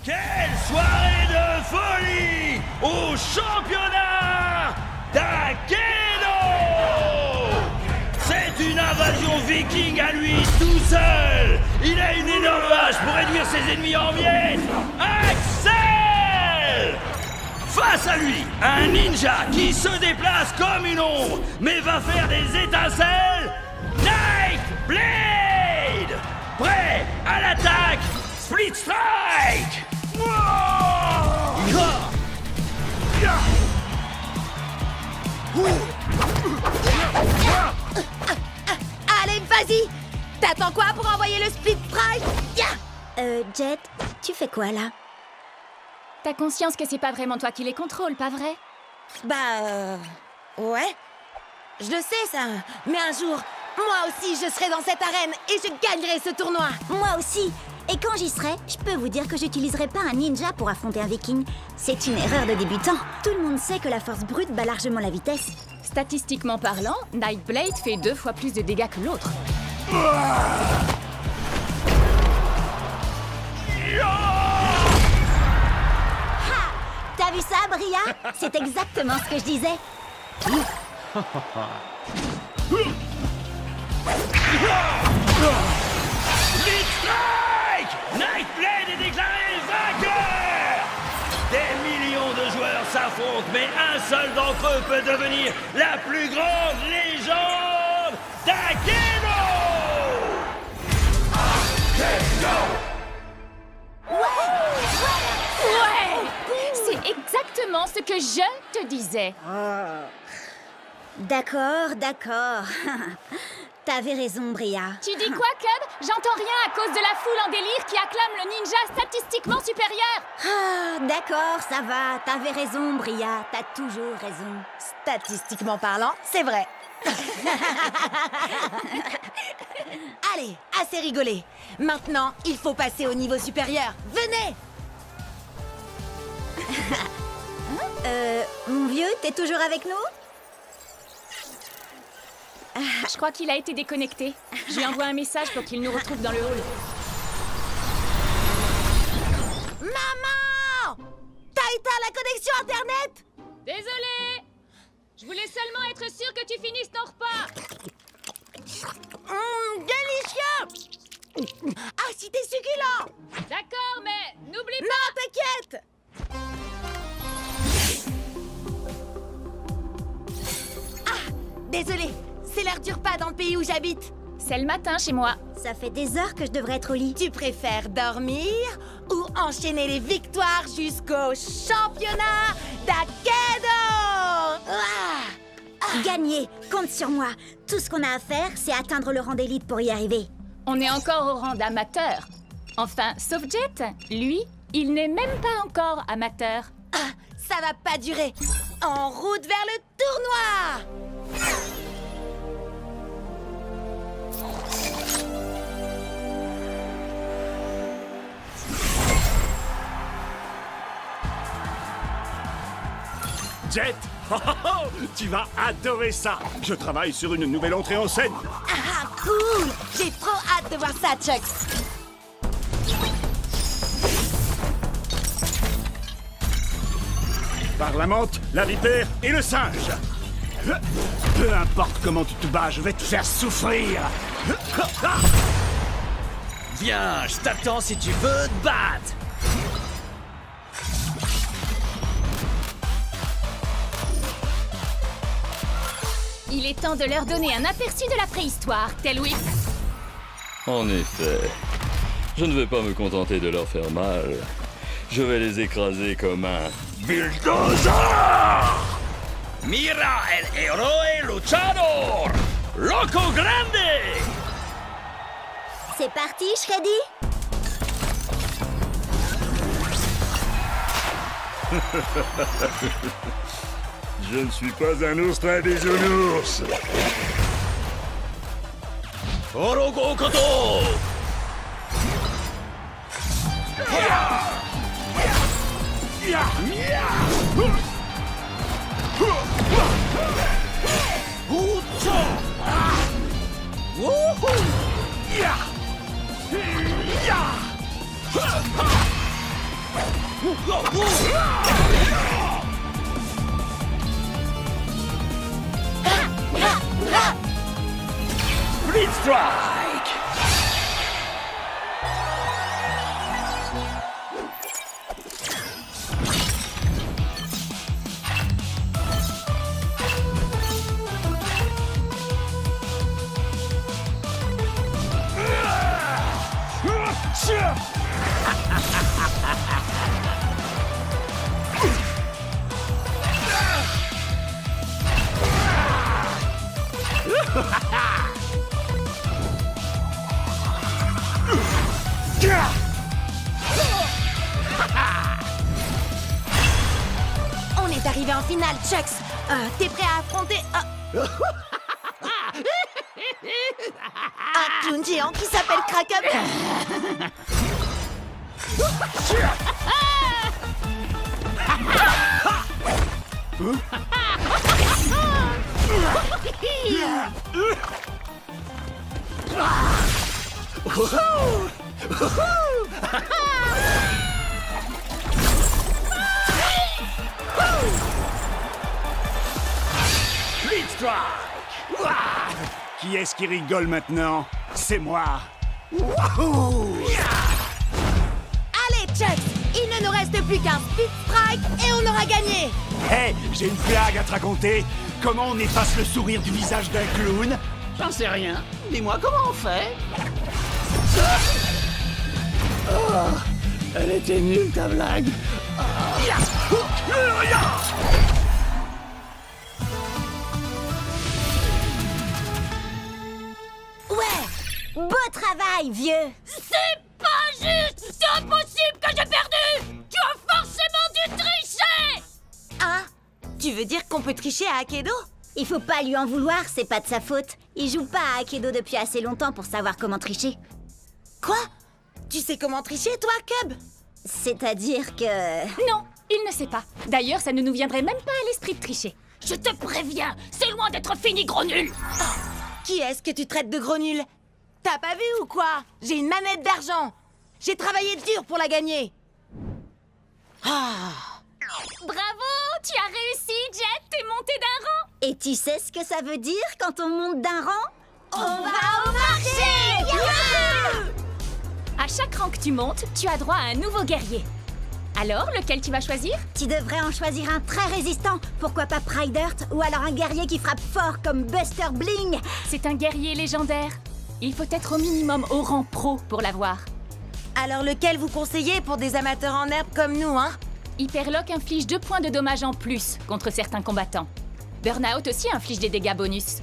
Quelle soirée de folie au championnat d'Akedo! C'est une invasion viking à lui tout seul! Il a une énorme hache pour réduire ses ennemis en miettes! Axel! Face à lui, un ninja qui se déplace comme une ombre, mais va faire des étincelles! Night Blade! Prêt à l'attaque! Split Strike! Allez, vas-y! T'attends quoi pour envoyer le Split Strike? Jet, tu fais quoi là? T'as conscience que c'est pas vraiment toi qui les contrôles, pas vrai? Ouais. Je le sais, ça. Mais un jour, moi aussi, je serai dans cette arène et je gagnerai ce tournoi. Moi aussi. Et quand j'y serai, je peux vous dire que j'utiliserai pas un ninja pour affronter un viking. C'est une erreur de débutant. Tout le monde sait que la force brute bat largement la vitesse. Statistiquement parlant, Nightblade fait 2 fois plus de dégâts que l'autre. T'as vu ça, Bria? C'est exactement ce que je disais. Split Strike! Nightblade est déclaré vainqueur! Des millions de joueurs s'affrontent, mais un seul d'entre eux peut devenir la plus grande légende d'Akedo! Ouais! C'est exactement ce que je te disais. D'accord. T'avais raison, Bria. Tu dis quoi, Cub? J'entends rien à cause de la foule en délire qui acclame le ninja statistiquement supérieur. D'accord, ça va. T'avais raison, Bria. T'as toujours raison. Statistiquement parlant, c'est vrai. Allez, assez rigolé. Maintenant, il faut passer au niveau supérieur. Venez! Mon vieux, t'es toujours avec nous? Je crois qu'il a été déconnecté. Je lui envoie un message pour qu'il nous retrouve dans le hall. Maman! T'as éteint la connexion Internet? Désolée! Je voulais seulement être sûre que tu finisses ton repas. Délicieux! Ah, si t'es succulent! D'accord, mais n'oublie pas... Non, t'inquiète! Ah, désolé, c'est l'heure du repas dans le pays où j'habite. C'est le matin chez moi. Ça fait des heures que je devrais être au lit. Tu préfères dormir ou enchaîner les victoires jusqu'au championnat d'Akedo? Gagner, compte sur moi. Tout ce qu'on a à faire, c'est atteindre le rang d'élite pour y arriver. On est encore au rang d'amateur. Enfin, sauf Jet. Lui, il n'est même pas encore amateur. Ah, ça va pas durer. En route vers le tournoi! Jet, tu vas adorer ça. Je travaille sur une nouvelle entrée en scène. Ah, cool! J'ai trop hâte de voir ça, Chuck. Par la menthe, la vipère et le singe. Peu importe comment tu te bats, je vais te faire souffrir. Viens, je t'attends si tu veux te battre! Il est temps de leur donner un aperçu de la préhistoire, tel Whip. En effet, je ne vais pas me contenter de leur faire mal. Je vais les écraser comme un bulldozer! Mira el héroe luchador! Loco Grande! C'est parti, Shreddy? Je ne suis pas un ours très bisounours. Orogo Koto! Blitz Strike! On est arrivé en finale, Chucks. T'es prêt à affronter un clown géant qui s'appelle Kraken? Blitz Strike! Ouah! Qui est-ce qui rigole maintenant? C'est moi. Wouhou! Allez, Chucks, il ne nous reste plus qu'un Speed Strike et on aura gagné. Hé, j'ai une blague à te raconter. Comment on efface le sourire du visage d'un clown? J'en sais rien. Dis-moi comment on fait. Oh, elle était nulle ta blague. Ouais. Beau travail, vieux! C'est pas juste! C'est impossible que j'ai perdu! Tu as forcément dû tricher! Hein? Tu veux dire qu'on peut tricher à Akedo? Il faut pas lui en vouloir, c'est pas de sa faute. Il joue pas à Akedo depuis assez longtemps pour savoir comment tricher. Quoi? Tu sais comment tricher, toi, Cub? C'est-à-dire que... Non, il ne sait pas. D'ailleurs, ça ne nous viendrait même pas à l'esprit de tricher. Je te préviens, c'est loin d'être fini, gros nul! Qui est-ce que tu traites de gros nul? T'as pas vu ou quoi? J'ai une manette d'argent. J'ai travaillé dur pour la gagner. Bravo! Tu as réussi, Jet! T'es monté d'un rang! Et tu sais ce que ça veut dire quand on monte d'un rang? On va au marché! Youhou! À chaque rang que tu montes, tu as droit à un nouveau guerrier. Alors, lequel tu vas choisir? Tu devrais en choisir un très résistant. Pourquoi pas Pride Earth? Ou alors un guerrier qui frappe fort comme Buster Bling. C'est un guerrier légendaire. Il faut être au minimum au rang pro pour l'avoir. Alors lequel vous conseillez pour des amateurs en herbe comme nous, hein? Hyperlock inflige 2 points de dommages en plus contre certains combattants. Burnout aussi inflige des dégâts bonus.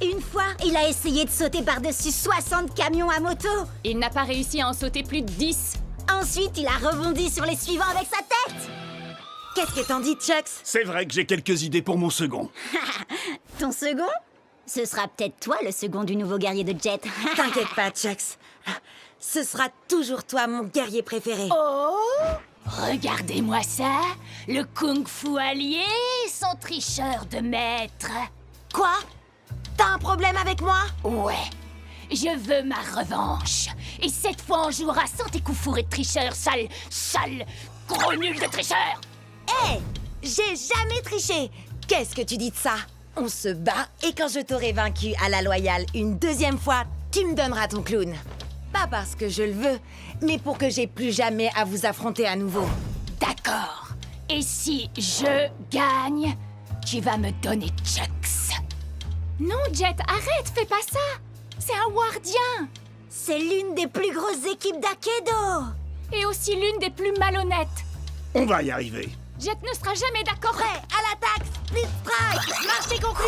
Une fois, il a essayé de sauter par-dessus 60 camions à moto. Il n'a pas réussi à en sauter plus de 10. Ensuite, il a rebondi sur les suivants avec sa tête. Qu'est-ce que t'en dis, Chucks? C'est vrai que j'ai quelques idées pour mon second. Ton second? Ce sera peut-être toi le second du nouveau guerrier de Jet. T'inquiète pas, Chucks. Ce sera toujours toi, mon guerrier préféré. Regardez-moi ça, le kung-fu allié, son tricheur de maître. Quoi? T'as un problème avec moi? Ouais, je veux ma revanche. Et cette fois, on jouera sans tes coups fourrés de tricheur, sale, gros nul de tricheur. Hé! J'ai jamais triché! Qu'est-ce que tu dis de ça? On se bat et quand je t'aurai vaincu à la loyale une deuxième fois, tu me donneras ton clown. Pas parce que je le veux, mais pour que j'ai plus jamais à vous affronter à nouveau. D'accord. Et si je gagne, tu vas me donner Chucks. Non, Jet, arrête, fais pas ça. C'est un wardien. C'est l'une des plus grosses équipes d'Akedo. Et aussi l'une des plus malhonnêtes. On va y arriver. Jet ne sera jamais d'accord. Prêt, à l'attaque! Split strike! Marché conclu!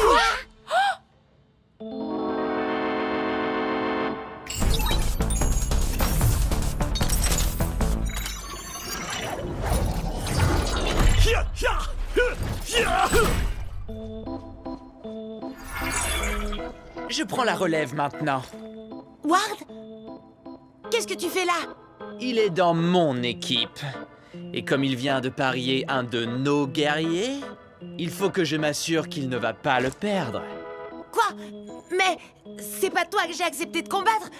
Je prends la relève maintenant. Ward? Qu'est-ce que tu fais là? Il est dans mon équipe. Et comme il vient de parier un de nos guerriers, il faut que je m'assure qu'il ne va pas le perdre. Quoi? Mais c'est pas toi que j'ai accepté de combattre?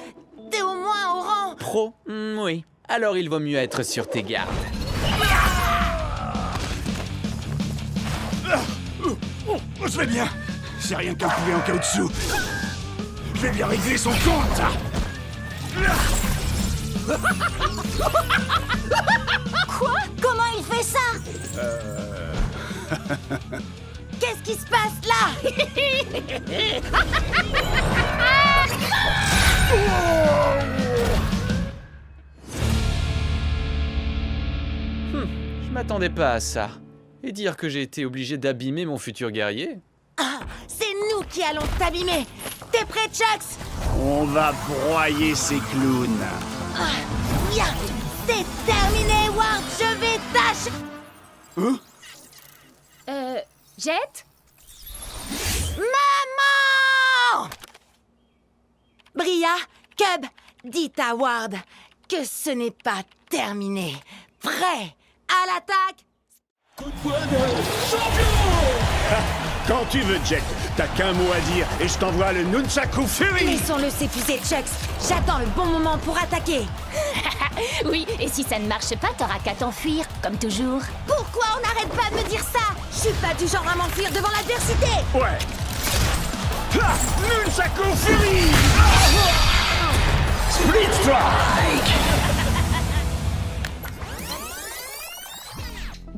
T'es au moins au rang... Pro? Oui. Alors il vaut mieux être sur tes gardes. Oh, je vais bien. C'est rien qu'un poulet en caoutchouc. Je vais bien régler son compte. Quoi? Comment il fait ça? Qu'est-ce qui se passe là? Je m'attendais pas à ça. Et dire que j'ai été obligé d'abîmer mon futur guerrier? Ah, c'est nous qui allons t'abîmer. T'es prêt, Chucks? On va broyer ces clowns. Bien, c'est terminé, Ward. Je vais tâcher. Jet? Maman! Bria, Cub, dites à Ward que ce n'est pas terminé. Prêt à l'attaque? Quand tu veux, Jet, t'as qu'un mot à dire et je t'envoie le Nunchaku Fury. Laissons-le s'épuiser, Chucks. J'attends le bon moment pour attaquer. Oui, et si ça ne marche pas, t'auras qu'à t'enfuir, comme toujours. Pourquoi on n'arrête pas de me dire ça? Je suis pas du genre à m'enfuir devant l'adversité. Ouais. Ah, Nunchaku Fury. Split Strike.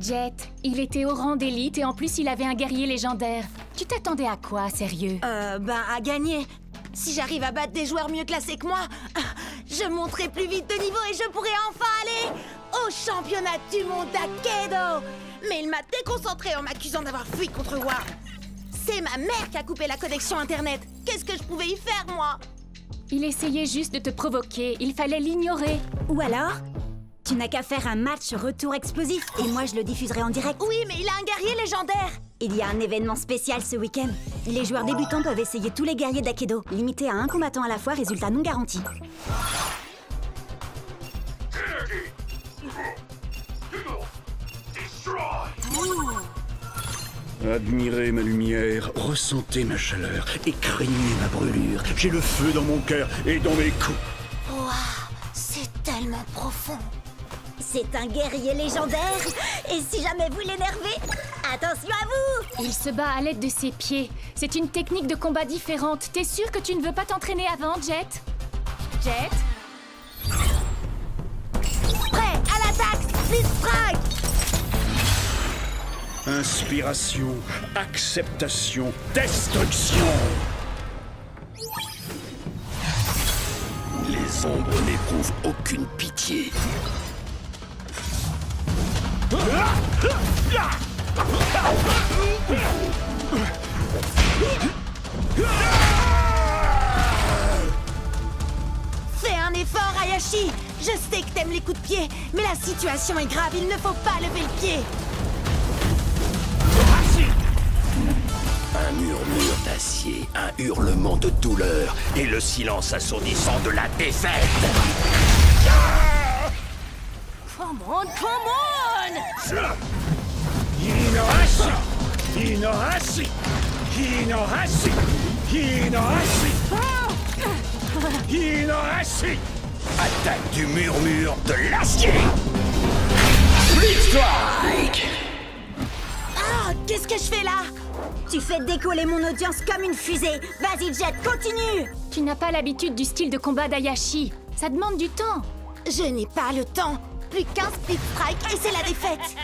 Jet, il était au rang d'élite et en plus il avait un guerrier légendaire. Tu t'attendais à quoi, sérieux? À gagner. Si j'arrive à battre des joueurs mieux classés que moi, je monterai plus vite de niveau et je pourrai enfin aller au championnat du monde d'Aikido. Mais il m'a déconcentré en m'accusant d'avoir fui contre Ward. C'est ma mère qui a coupé la connexion Internet. Qu'est-ce que je pouvais y faire, moi? Il essayait juste de te provoquer, il fallait l'ignorer. Ou alors, tu n'as qu'à faire un match retour explosif et moi je le diffuserai en direct. Oui, mais il a un guerrier légendaire. Il y a un événement spécial ce week-end. Les joueurs débutants peuvent essayer tous les guerriers d'Aikido, limité à un combattant à la fois, résultat non garanti. Admirez ma lumière, ressentez ma chaleur et craignez ma brûlure. J'ai le feu dans mon cœur et dans mes coups. Waouh, c'est tellement profond. C'est un guerrier légendaire. Et si jamais vous l'énervez, attention à vous! Il se bat à l'aide de ses pieds. C'est une technique de combat différente. T'es sûr que tu ne veux pas t'entraîner avant, Jet? Jet? Prêt à l'attaque, Split Strike. Inspiration, acceptation, destruction. Les ombres n'éprouvent aucune pitié. Fais un effort, Hayashi. Je sais que t'aimes les coups de pied, mais la situation est grave, il ne faut pas lever le pied. Un murmure d'acier, un hurlement de douleur et le silence assourdissant de la défaite. Come on, come on! Hinohashi! Hinohashi! Hinohashi! Hinohashi! Hinohashi! Attaque du murmure de l'acier. Split Strike. Ah, qu'est-ce que je fais là? Tu fais décoller mon audience comme une fusée. Vas-y, Jet, continue! Tu n'as pas l'habitude du style de combat d'Hayashi. Ça demande du temps. Je n'ai pas le temps. Plus qu'un Split Strike et c'est la défaite.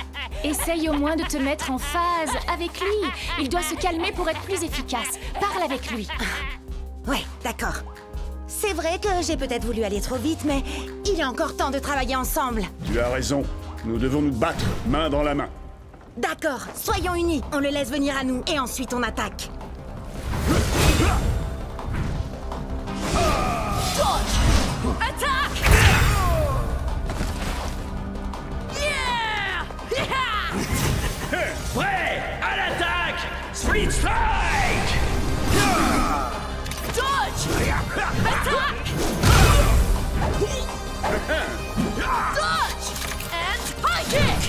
Essaye au moins de te mettre en phase avec lui. Il doit se calmer pour être plus efficace. Parle avec lui. Ouais, d'accord. C'est vrai que j'ai peut-être voulu aller trop vite, mais il y a encore temps de travailler ensemble. Tu as raison. Nous devons nous battre, main dans la main. D'accord, soyons unis. On le laisse venir à nous et ensuite on attaque. Attaque! Prêt à l'attaque. Split Strike. Dodge! Attaque! Dodge! And high kick!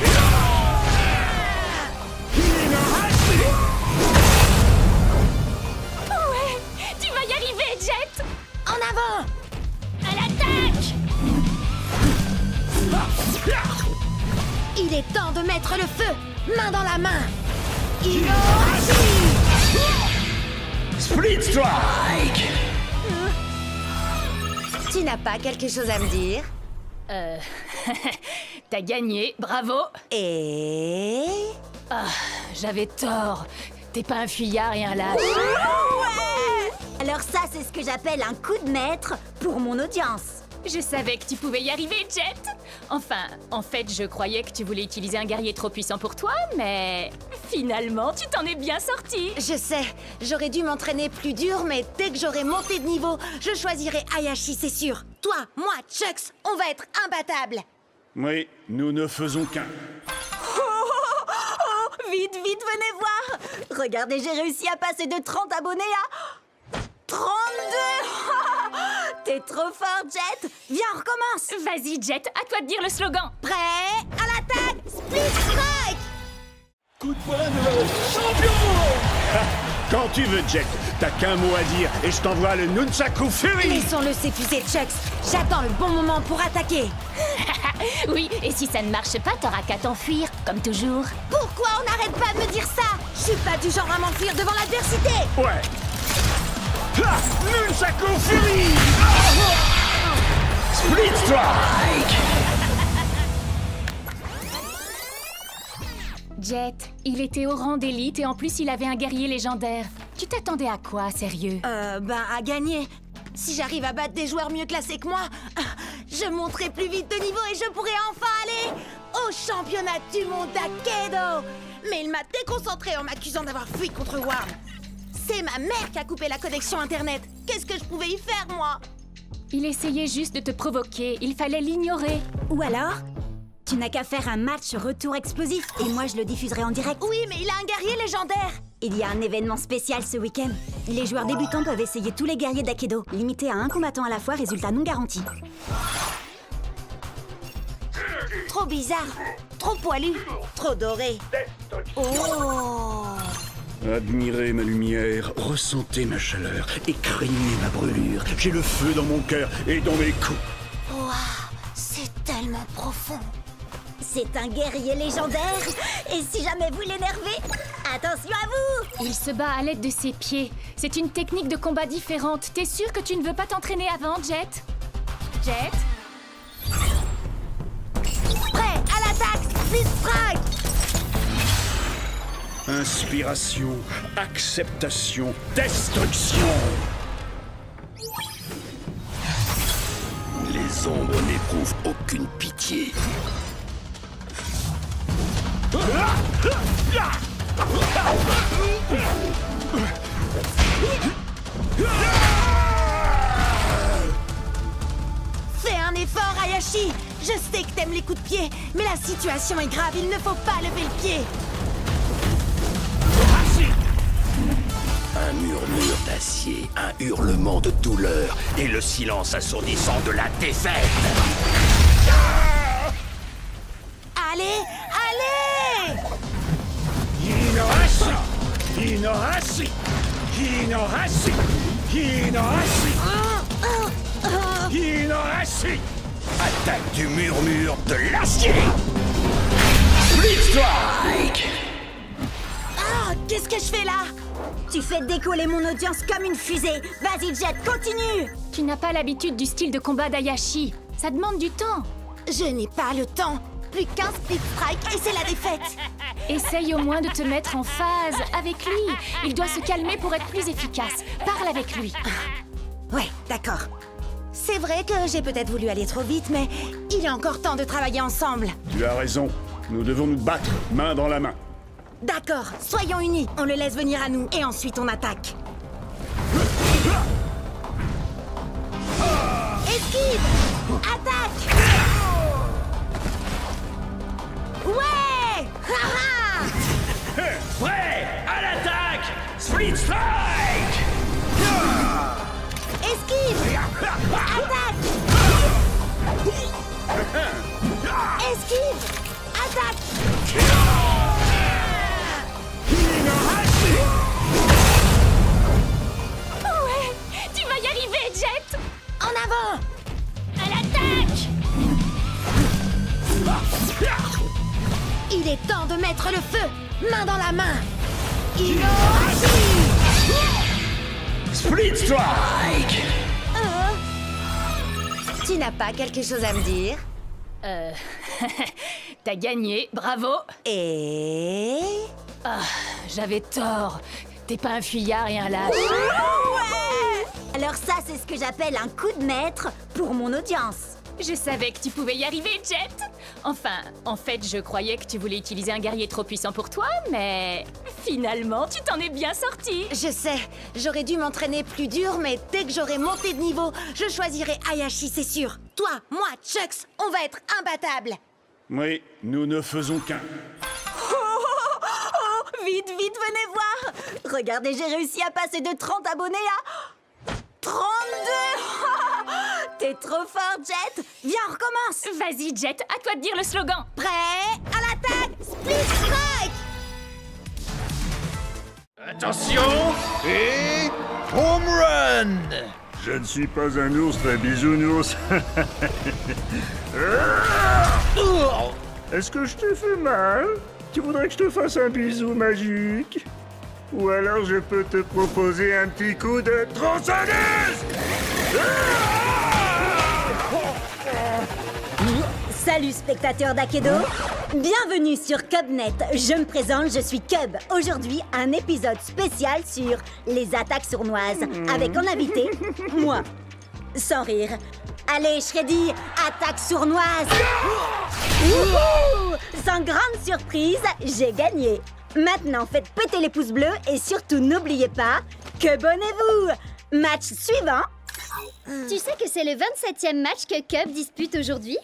Ouais! Tu vas y arriver, Jet! En avant! À l'attaque! Il est temps de mettre le feu! Main dans la main! Hinohashi! Split Strike! Tu n'as pas quelque chose à me dire? T'as gagné, bravo. Et... J'avais tort. T'es pas un fuyard et un lâche. Alors ça, c'est ce que j'appelle un coup de maître pour mon audience. Je savais que tu pouvais y arriver, Jet. Enfin, en fait, je croyais que tu voulais utiliser un guerrier trop puissant pour toi, mais finalement, tu t'en es bien sorti. Je sais, j'aurais dû m'entraîner plus dur, mais dès que j'aurai monté de niveau, je choisirai Hayashi, c'est sûr. Toi, moi, Chucks, on va être imbattables. Oui, nous ne faisons qu'un. Vite, vite, venez voir. Regardez, j'ai réussi à passer de 30 abonnés à 32. T'es trop fort, Jet. Viens, on recommence. Vas-y, Jet, à toi de dire le slogan. Prêt? À l'attaque! Split Strike! Coup de poing de champion! Quand tu veux, Jet, t'as qu'un mot à dire et je t'envoie le Nunchaku Fury! Laissons-le s'épuiser, Chucks. J'attends le bon moment pour attaquer. Oui, et si ça ne marche pas, t'auras qu'à t'enfuir, comme toujours. Pourquoi on n'arrête pas de me dire ça? Je suis pas du genre à m'enfuir devant l'adversité. Ouais! Ha! Nunchaku Fury! Split Strike! Jet, il était au rang d'élite et en plus il avait un guerrier légendaire. Tu t'attendais à quoi, sérieux? À gagner. Si j'arrive à battre des joueurs mieux classés que moi, je monterai plus vite de niveau et je pourrai enfin aller au championnat du monde d'Akedo. Mais il m'a déconcentré en m'accusant d'avoir fui contre Worm. C'est ma mère qui a coupé la connexion internet. Qu'est-ce que je pouvais y faire, moi? Il essayait juste de te provoquer, il fallait l'ignorer. Ou alors, tu n'as qu'à faire un match retour explosif et moi je le diffuserai en direct. Oui, mais il a un guerrier légendaire. Il y a un événement spécial ce week-end. Les joueurs débutants peuvent essayer tous les guerriers d'Akedo. Limité à un combattant à la fois, résultat non garanti. Trop bizarre, trop poilu, trop doré. Oh! Admirez ma lumière, ressentez ma chaleur et craignez ma brûlure. J'ai le feu dans mon cœur et dans mes coups. Waouh, c'est tellement profond. C'est un guerrier légendaire. Et si jamais vous l'énervez, attention à vous. Il se bat à l'aide de ses pieds. C'est une technique de combat différente. T'es sûr que tu ne veux pas t'entraîner avant, Jet? Jet? Prêt à l'attaque, Split Strike! Inspiration, acceptation, destruction. Les ombres n'éprouvent aucune pitié. Fais un effort, Hayashi. Je sais que t'aimes les coups de pied, mais la situation est grave, il ne faut pas lever le pied. Un murmure d'acier, un hurlement de douleur et le silence assourdissant de la défaite. Allez, allez! Hinohashi! Hinohashi! Hinohashi! Hinohashi! Hinohashi! Attaque du murmure de l'acier. Split Strike! Ah, qu'est-ce que je fais là? Tu fais décoller mon audience comme une fusée. Vas-y, Jet, continue. Tu n'as pas l'habitude du style de combat d'Hayashi. Ça demande du temps. Je n'ai pas le temps. Plus qu'un Split Strike et c'est la défaite. Essaye au moins de te mettre en phase avec lui. Il doit se calmer pour être plus efficace. Parle avec lui. Ouais, d'accord. C'est vrai que j'ai peut-être voulu aller trop vite, mais il est encore temps de travailler ensemble. Tu as raison. Nous devons nous battre, main dans la main. D'accord, soyons unis. On le laisse venir à nous et ensuite on attaque. Esquive! Attaque! Ouais! Haha! Prêt à l'attaque. Split Strike! Esquive! Attaque! Esquive! Attaque! Ouais, tu vas y arriver, Jet. En avant! À l'attaque. Il est temps de mettre le feu! Main dans la main! Split Strike! Tu n'as pas quelque chose à me dire? T'as gagné, bravo. Et... J'avais tort. T'es pas un fuyard et un lâche. Alors ça, c'est ce que j'appelle un coup de maître pour mon audience. Je savais que tu pouvais y arriver, Jet. Enfin, en fait, je croyais que tu voulais utiliser un guerrier trop puissant pour toi, mais finalement, tu t'en es bien sorti. Je sais, j'aurais dû m'entraîner plus dur, mais dès que j'aurai monté de niveau, je choisirai Hayashi, c'est sûr. Toi, moi, Chucks, on va être imbattables. Oui, nous ne faisons qu'un. Vite, vite, venez voir. Regardez, j'ai réussi à passer de 30 abonnés à 32. T'es trop fort, Jet. Viens, on recommence. Vas-y, Jet, à toi de dire le slogan. Prêt? À l'attaque! Split Strike! Attention et home run! Je ne suis pas un ours très bisounours. Est-ce que je te fais mal? Tu voudrais que je te fasse un bisou magique? Ou alors je peux te proposer un petit coup de tronçonneuse? Salut spectateurs d'Akedo. Bienvenue sur Cubnet. Je me présente, je suis Cub. Aujourd'hui, un épisode spécial sur les attaques sournoises. Avec en invité, moi. Sans rire. Allez, Shreddy, attaque sournoise. Wouhou! Sans grande surprise, j'ai gagné. Maintenant, faites péter les pouces bleus et surtout n'oubliez pas, Cubonnez-vous. Match suivant. Tu sais que c'est le 27e match que Cub dispute aujourd'hui?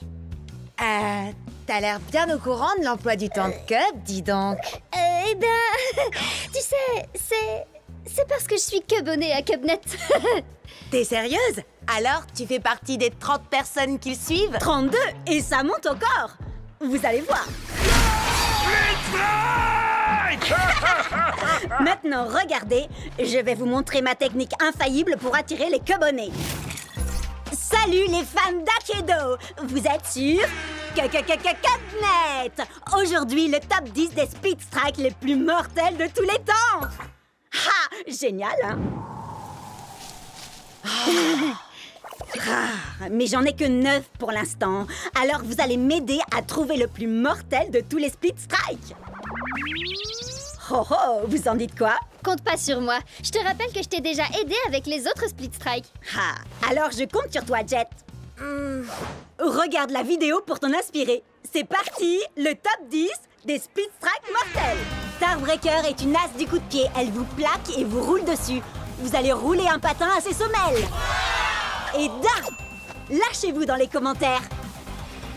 T'as l'air bien au courant de l'emploi du temps de Cub, dis donc. Eh ben, tu sais, c'est parce que je suis Cubonnée à Cubnet. T'es sérieuse? Alors, tu fais partie des 30 personnes qui le suivent? 32 et ça monte encore. Vous allez voir. Maintenant, regardez, je vais vous montrer ma technique infaillible pour attirer les Cubonnés. Salut les fans d'Akedo. Vous êtes sur Cubnet. Aujourd'hui, le top 10 des Split Strike les plus mortels de tous les temps. Ha! Génial, hein? Mais j'en ai que 9 pour l'instant. Alors vous allez m'aider à trouver le plus mortel de tous les Split Strike. Oh oh, vous en dites quoi? Compte pas sur moi. Je te rappelle que je t'ai déjà aidé avec les autres Split Strike. Ah, alors je compte sur toi, Jet. Regarde la vidéo pour t'en inspirer. C'est parti, le top 10 des Split Strike mortels. Starbreaker est une as du coup de pied. Elle vous plaque et vous roule dessus. Vous allez rouler un patin à ses semelles. Et d'un, lâchez-vous dans les commentaires.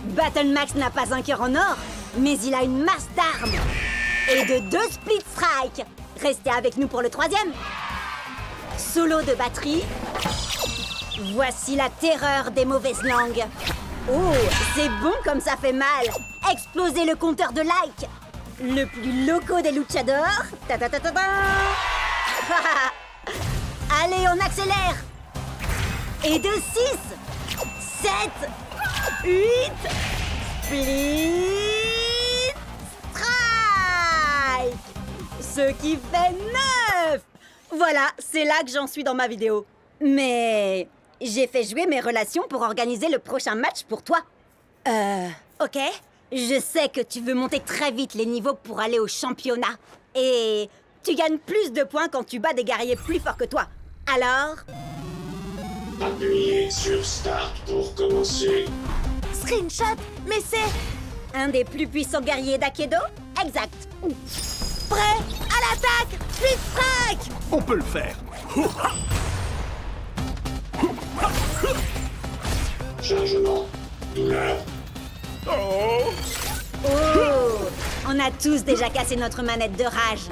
Battle Max n'a pas un cœur en or, mais il a une masse d'armes. Et de 2 Split Strike. Restez avec nous pour le 3e. Solo de batterie. Voici la terreur des mauvaises langues. Oh, c'est bon comme ça fait mal. Explosez le compteur de likes. Le plus loco des luchadors. Ta-ta-ta-ta-ta. Allez, on accélère. Et de 6, 7, 8, Split Strike. Ce qui fait 9. Voilà, c'est là que j'en suis dans ma vidéo. Mais j'ai fait jouer mes relations pour organiser le prochain match pour toi. Ok. Je sais que tu veux monter très vite les niveaux pour aller au championnat. Et tu gagnes plus de points quand tu bats des guerriers plus forts que toi. Alors... Appuyez sur Start pour commencer. Screenshot? Mais c'est... un des plus puissants guerriers d'Akedo? Exact. Prêt? À l'attaque! Split Strike! On peut le faire. Chargement. Douleur. Oh! Oh! On a tous déjà cassé notre manette de rage.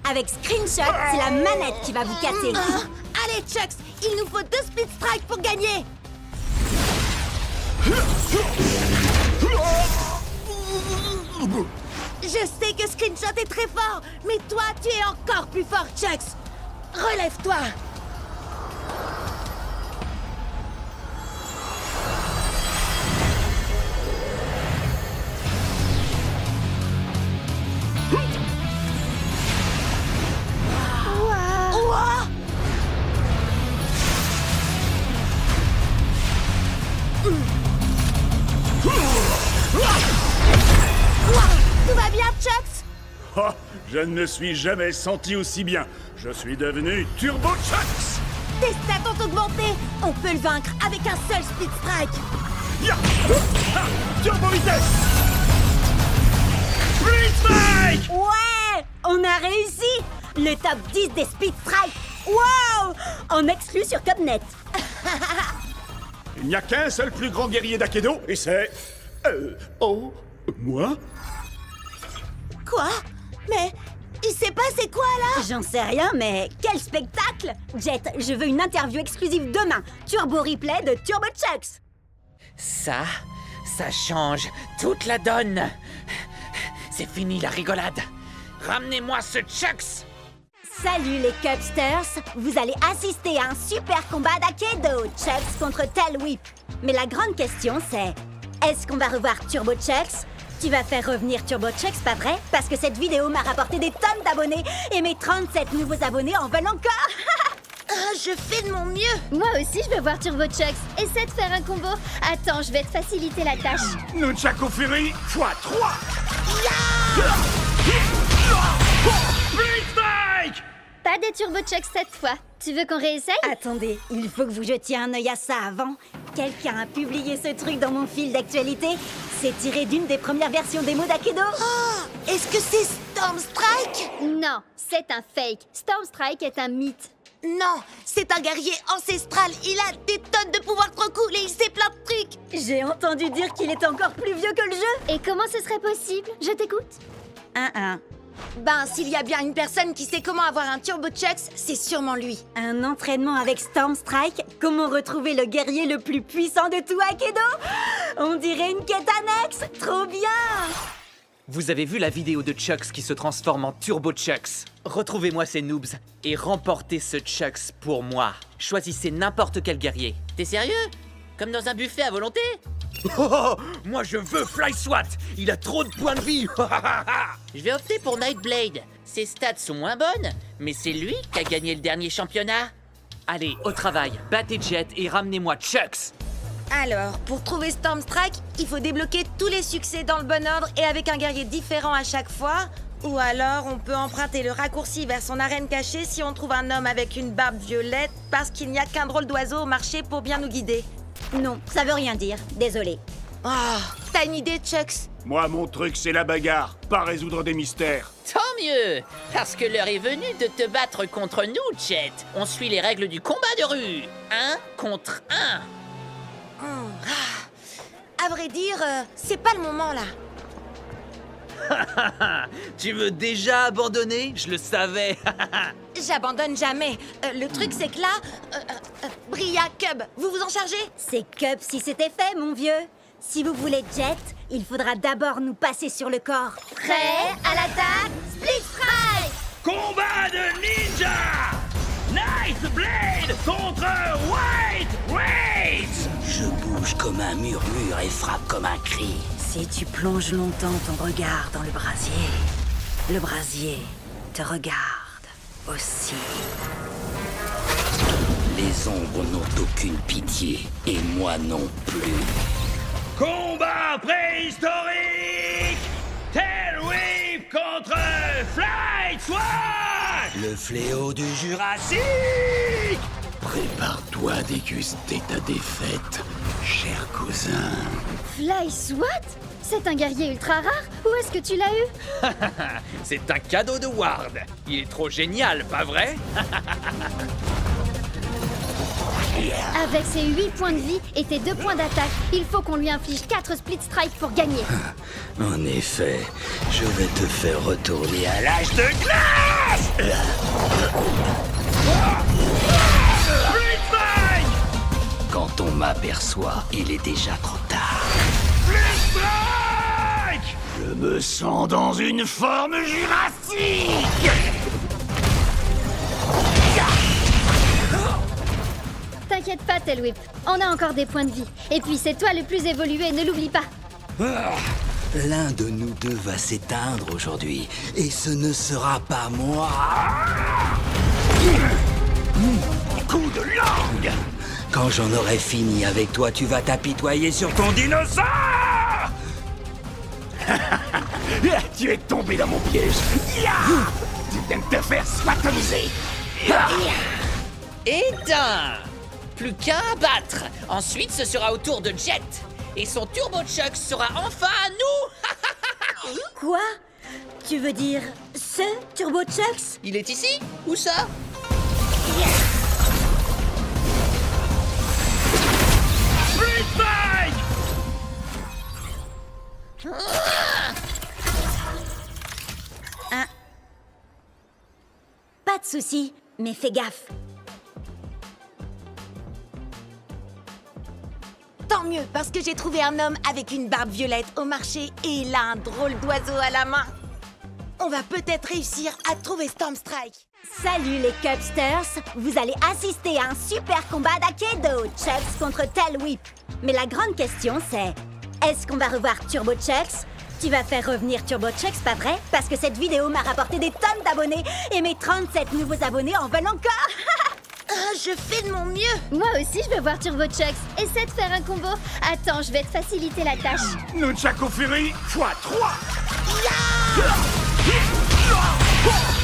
Avec Screenshot, c'est la manette qui va vous casser. Allez, Chucks! Il nous faut 2 Split Strike pour gagner! Je sais que Screenshot est très fort, mais toi, tu es encore plus fort, Chucks! Relève-toi! Chucks? Oh, je ne me suis jamais senti aussi bien. Je suis devenu Turbo Chucks. Tes stats ont augmenté! On peut le vaincre avec un seul Split Strike! Ya! Ah! Turbo vitesse. Split Strike! Ouais! On a réussi! Le top 10 des Speed Strike! Wow! En exclu sur Cubnet. Il n'y a qu'un seul plus grand guerrier d'Akedo, et c'est... moi? Quoi? Mais il s'est passé quoi là? J'en sais rien, mais quel spectacle! Jet, je veux une interview exclusive demain. Turbo replay de Turbo Chucks. Ça change toute la donne. C'est fini la rigolade. Ramenez-moi ce Chucks. Salut les Cubsters! Vous allez assister à un super combat d'Akedo, Chucks contre Tail Whip. Mais la grande question c'est, est-ce qu'on va revoir Turbo Chucks? Tu vas faire revenir Turbo Chucks, pas vrai? Parce que cette vidéo m'a rapporté des tonnes d'abonnés et mes 37 nouveaux abonnés en veulent encore! Je fais de mon mieux! Moi aussi, je veux voir Turbo Chucks. Essaie de faire un combo. Attends, je vais te faciliter la tâche. Nunchaku Fury x3. Split Strike! Pas des Turbo Chucks cette fois. Tu veux qu'on réessaye? Attendez, il faut que vous jetiez un œil à ça avant. Quelqu'un a publié ce truc dans mon fil d'actualité. C'est tiré d'une des premières versions démo d'Akedo. Oh! Est-ce que c'est Storm Strike? Non, c'est un fake. Storm Strike est un mythe. Non, c'est un guerrier ancestral. Il a des tonnes de pouvoirs trop cool et il sait plein de trucs. J'ai entendu dire qu'il est encore plus vieux que le jeu. Et comment ce serait possible? Je t'écoute. Ben, s'il y a bien une personne qui sait comment avoir un Turbo Chucks, c'est sûrement lui. Un entraînement avec Storm Strike? Comment retrouver le guerrier le plus puissant de tout Akedo? On dirait une quête annexe. Trop bien! Vous avez vu la vidéo de Chucks qui se transforme en Turbo Chucks? Retrouvez-moi ces noobs et remportez ce Chucks pour moi. Choisissez n'importe quel guerrier. T'es sérieux? Comme dans un buffet à volonté? Oh, moi je veux Fly SWAT. Il a trop de points de vie. Je vais opter pour Nightblade. Ses stats sont moins bonnes, mais c'est lui qui a gagné le dernier championnat. Allez, au travail, battez Jet et ramenez-moi Chucks. Alors, pour trouver Storm Strike, il faut débloquer tous les succès dans le bon ordre et avec un guerrier différent à chaque fois. Ou alors, on peut emprunter le raccourci vers son arène cachée si on trouve un homme avec une barbe violette parce qu'il n'y a qu'un drôle d'oiseau au marché pour bien nous guider. Non, ça veut rien dire. Désolé. Oh, t'as une idée, Chucks? Moi, mon truc, c'est la bagarre, pas résoudre des mystères. Tant mieux, parce que l'heure est venue de te battre contre nous, Jet. On suit les règles du combat de rue. 1 contre 1. À vrai dire, c'est pas le moment là. Tu veux déjà abandonner? Je le savais. J'abandonne jamais. Le truc, c'est que là... Bria, Cub, vous vous en chargez? C'est Cub si c'était fait, mon vieux. Si vous voulez Jet, il faudra d'abord nous passer sur le corps. Prêt à l'attaque? Split Strike! Combat de ninja! Nightblade contre White Raids! Je bouge comme un murmure et frappe comme un cri. Si tu plonges longtemps ton regard dans le brasier te regarde aussi. Les ombres n'ont aucune pitié, et moi non plus. Combat préhistorique! Tail Whip contre Fly SWAT! Le fléau du Jurassique! Prépare-toi à déguster ta défaite, cher cousin. Fly SWAT? C'est un guerrier ultra rare? Où est-ce que tu l'as eu? C'est un cadeau de Ward. Il est trop génial, pas vrai? Avec ses 8 points de vie et tes 2 points d'attaque, il faut qu'on lui inflige 4 split strikes pour gagner. En effet, je vais te faire retourner à l'âge de glace! Split Strike! Quand on m'aperçoit, il est déjà trop tard. Split Strike! Je me sens dans une forme jurassique! T'inquiète pas, Tail Whip. On a encore des points de vie. Et puis c'est toi le plus évolué, ne l'oublie pas. L'un de nous deux va s'éteindre aujourd'hui, et ce ne sera pas moi. Coup de langue! Quand j'en aurai fini avec toi, tu vas t'apitoyer sur ton dinosaure! Tu es tombé dans mon piège. Ya! Tu viens de te faire swatomiser. Éteint! Plus qu'un à battre. Ensuite, ce sera au tour de Jet. Et son Turbo Chuck sera enfin à nous. Quoi? Tu veux dire ce Turbo Chucks? Il est ici? Où ça? Split Strike! Pas de souci, mais fais gaffe. Tant mieux, parce que j'ai trouvé un homme avec une barbe violette au marché et il a un drôle d'oiseau à la main. On va peut-être réussir à trouver Stormstrike. Salut les Cubsters, vous allez assister à un super combat d'Akedo, Chucks contre Tail Whip. Mais la grande question c'est, est-ce qu'on va revoir Turbo Chucks? Tu vas faire revenir Turbo Chucks, pas vrai? Parce que cette vidéo m'a rapporté des tonnes d'abonnés et mes 37 nouveaux abonnés en veulent encore. Je fais de mon mieux. Moi aussi, je veux voir Turbo Chucks. Essaie de faire un combo. Attends, je vais te faciliter la tâche. Nunchaku Fury x3.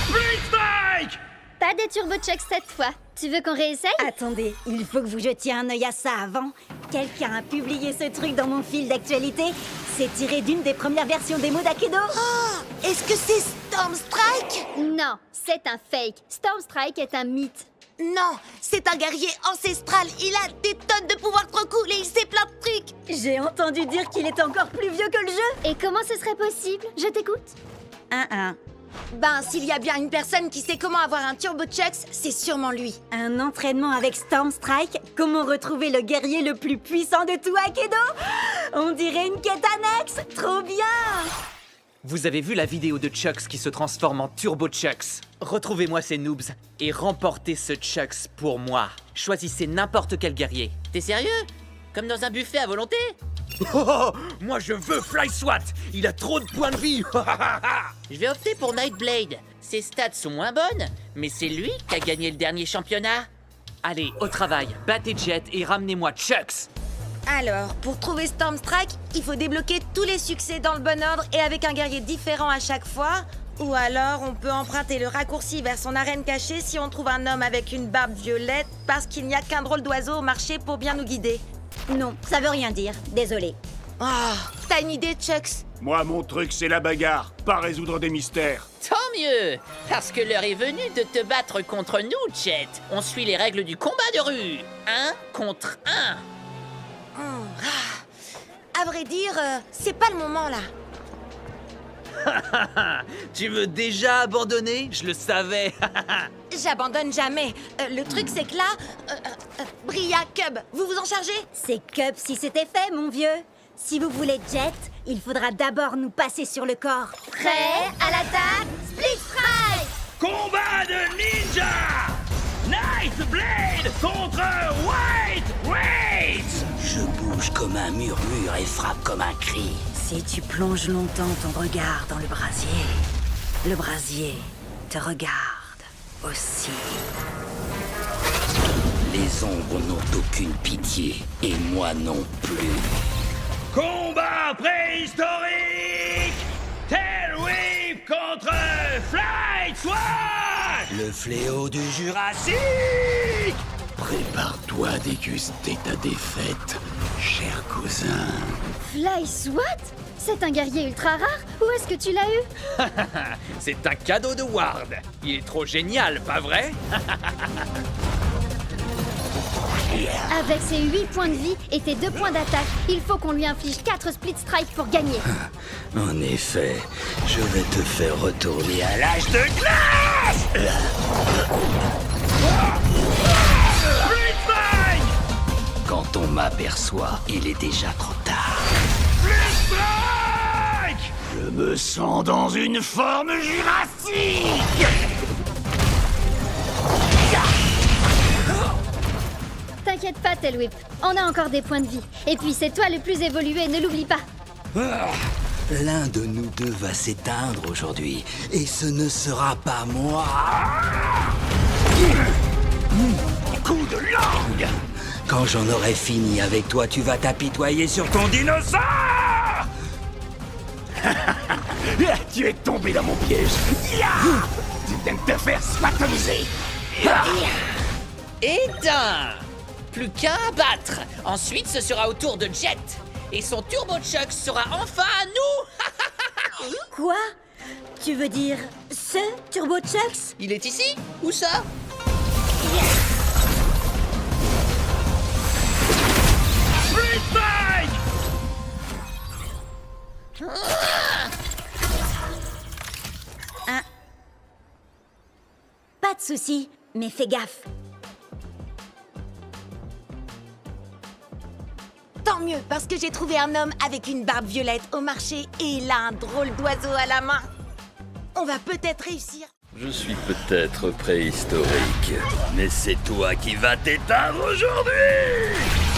Split Strike! Pas des Turbo Chucks cette fois. Tu veux qu'on réessaye? Attendez, il faut que vous jetiez un œil à ça avant. Quelqu'un a publié ce truc dans mon fil d'actualité. C'est tiré d'une des premières versions démo d'Akedo. Oh, est-ce que c'est Stormstrike? Non, c'est un fake. Stormstrike est un mythe. Non, c'est un guerrier ancestral. Il a des tonnes de pouvoirs trop cool et il sait plein de trucs. J'ai entendu dire qu'il est encore plus vieux que le jeu. Et comment ce serait possible? Je t'écoute. Ben, s'il y a bien une personne qui sait comment avoir un Turbo Chucks, c'est sûrement lui. Un entraînement avec Stormstrike? Comment retrouver le guerrier le plus puissant de tout Akedo? On dirait une quête annexe. Trop bien! Vous avez vu la vidéo de Chucks qui se transforme en Turbo Chucks? Retrouvez-moi ces noobs et remportez ce Chucks pour moi. Choisissez n'importe quel guerrier. T'es sérieux? Comme dans un buffet à volonté? Oh, moi je veux Fly Swat. Il a trop de points de vie. Je vais opter pour Nightblade. Ses stats sont moins bonnes, mais c'est lui qui a gagné le dernier championnat. Allez, au travail, battez Jet et ramenez-moi Chucks. Alors, pour trouver Stormstrike, il faut débloquer tous les succès dans le bon ordre et avec un guerrier différent à chaque fois. Ou alors, on peut emprunter le raccourci vers son arène cachée si on trouve un homme avec une barbe violette parce qu'il n'y a qu'un drôle d'oiseau au marché pour bien nous guider. Non, ça veut rien dire. Désolé. Oh, t'as une idée, Chucks? Moi, mon truc, c'est la bagarre, pas résoudre des mystères. Tant mieux, parce que l'heure est venue de te battre contre nous, Jet. On suit les règles du combat de rue. 1 contre 1. À vrai dire, c'est pas le moment là. Tu veux déjà abandonner? Je le savais. J'abandonne jamais. Le truc, c'est que là, Bria, Cub, vous vous en chargez? C'est Cub si c'était fait, mon vieux. Si vous voulez Jet, il faudra d'abord nous passer sur le corps. Prêt à l'attaque? Split Strike! Combat de ninja! Nightblade contre White Raids! Je bouge comme un murmure et frappe comme un cri. Si tu plonges longtemps ton regard dans le brasier te regarde aussi. Les ombres n'ont aucune pitié, et moi non plus. Combat préhistorique! Tail Whip contre Fly Swat! Le fléau du Jurassique! Prépare-toi à déguster ta défaite, cher cousin. Fly Swat? C'est un guerrier ultra rare? Où est-ce que tu l'as eu? C'est un cadeau de Ward. Il est trop génial, pas vrai? Avec ses 8 points de vie et tes 2 points d'attaque, il faut qu'on lui inflige 4 split strike pour gagner. En effet, je vais te faire retourner à l'âge de glace! Split Strike! Quand on m'aperçoit, il est déjà trop tard. Split Strike! Je me sens dans une forme jurassique! T'inquiète pas, Tail Whip. On a encore des points de vie. Et puis c'est toi le plus évolué, ne l'oublie pas. L'un de nous deux va s'éteindre aujourd'hui, et ce ne sera pas moi. Coup de langue! Quand j'en aurai fini avec toi, tu vas t'apitoyer sur ton dinosaure! Tu es tombé dans mon piège. Tu viens de te faire swatomiser. Éteint. Plus qu'un à battre. Ensuite, ce sera au tour de Jet. Et son Turbo Chuck sera enfin à nous. Quoi? Tu veux dire ce Turbo Chucks? Il est ici? Où ça? Split Strike! Pas de souci, mais fais gaffe. Tant mieux, parce que j'ai trouvé un homme avec une barbe violette au marché et il a un drôle d'oiseau à la main. On va peut-être réussir. Je suis peut-être préhistorique, mais c'est toi qui vas t'éteindre aujourd'hui!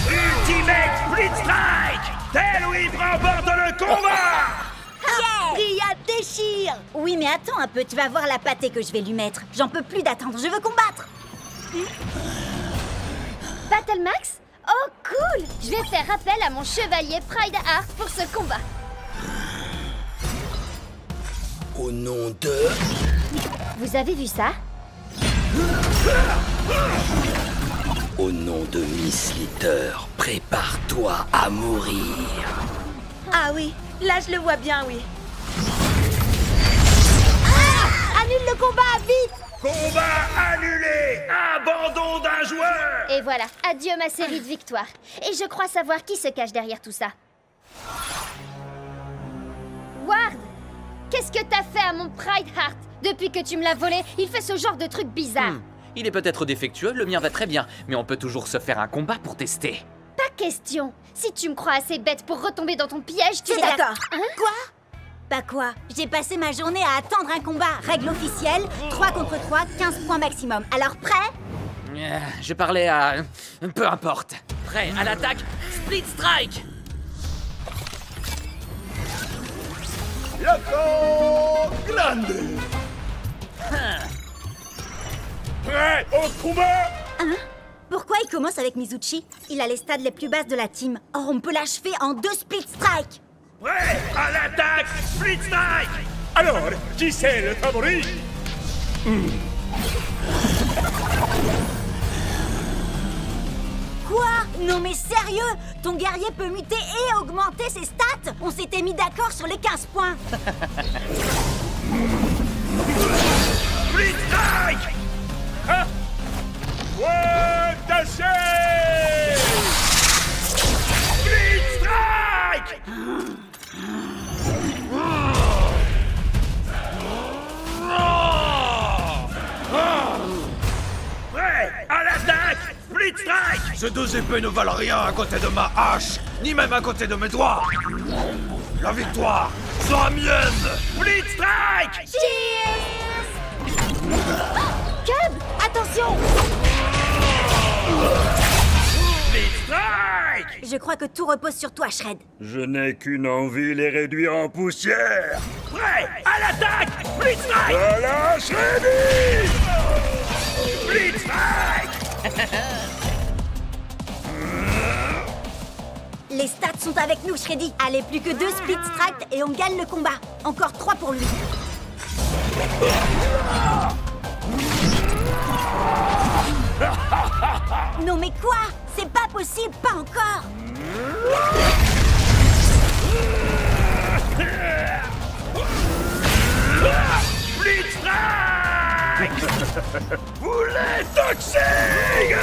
Ultimate Split Strike! Tailwhip remporte le combat! Ria déchire! Oui, mais attends un peu, tu vas voir la pâtée que je vais lui mettre. J'en peux plus d'attendre, je veux combattre. Battle Max? Oh cool! Je vais faire appel à mon chevalier Pride Heart pour ce combat. Au nom de... Vous avez vu ça? Au nom de Miss Litter, prépare-toi à mourir. Ah oui, là je le vois bien, oui. Annule le combat, vite! Combat annulé! Abandon d'un joueur! Et voilà, adieu ma série de victoires. Et je crois savoir qui se cache derrière tout ça. Ward! Qu'est-ce que t'as fait à mon Pride Heart? Depuis que tu me l'as volé, il fait ce genre de truc bizarre. Il est peut-être défectueux, le mien va très bien, mais on peut toujours se faire un combat pour tester. Pas question. Si tu me crois assez bête pour retomber dans ton piège, tu C'est verras. d'accord. Hein? Quoi? Bah quoi? J'ai passé ma journée à attendre un combat. Règle officielle, 3 contre 3, 15 points maximum. Alors prêt? Je parlais à... peu importe. Prêt à l'attaque, Split Strike! Yako Grande. Prêt au combat? Hein? Pourquoi il commence avec Mizuchi? Il a les stades les plus basses de la team. Or, on peut l'achever en 2 split strike. Prêt à l'attaque! Split Strike! Alors, qui c'est le favori? Quoi? Non mais sérieux? Ton guerrier peut muter et augmenter ses stats? On s'était mis d'accord sur les 15 points. Split Strike! Hein? Ouais, tâchez! Split Strike! Prêt à l'attaque! Split Strike! Ces deux épées ne valent rien à côté de ma hache, ni même à côté de mes doigts. La victoire sera mienne. Split Strike! Cub, attention! Split Strike! Je crois que tout repose sur toi, Shred. Je n'ai qu'une envie, les réduire en poussière. Prêt à l'attaque! Split Strike! Voilà, Shreddy! Split Strike! Les stats sont avec nous, Shreddy. Allez, plus que 2 split strikes et on gagne le combat. Encore 3 pour lui. Non mais quoi? C'est pas possible, pas encore. Split Strike! Boulet toxique!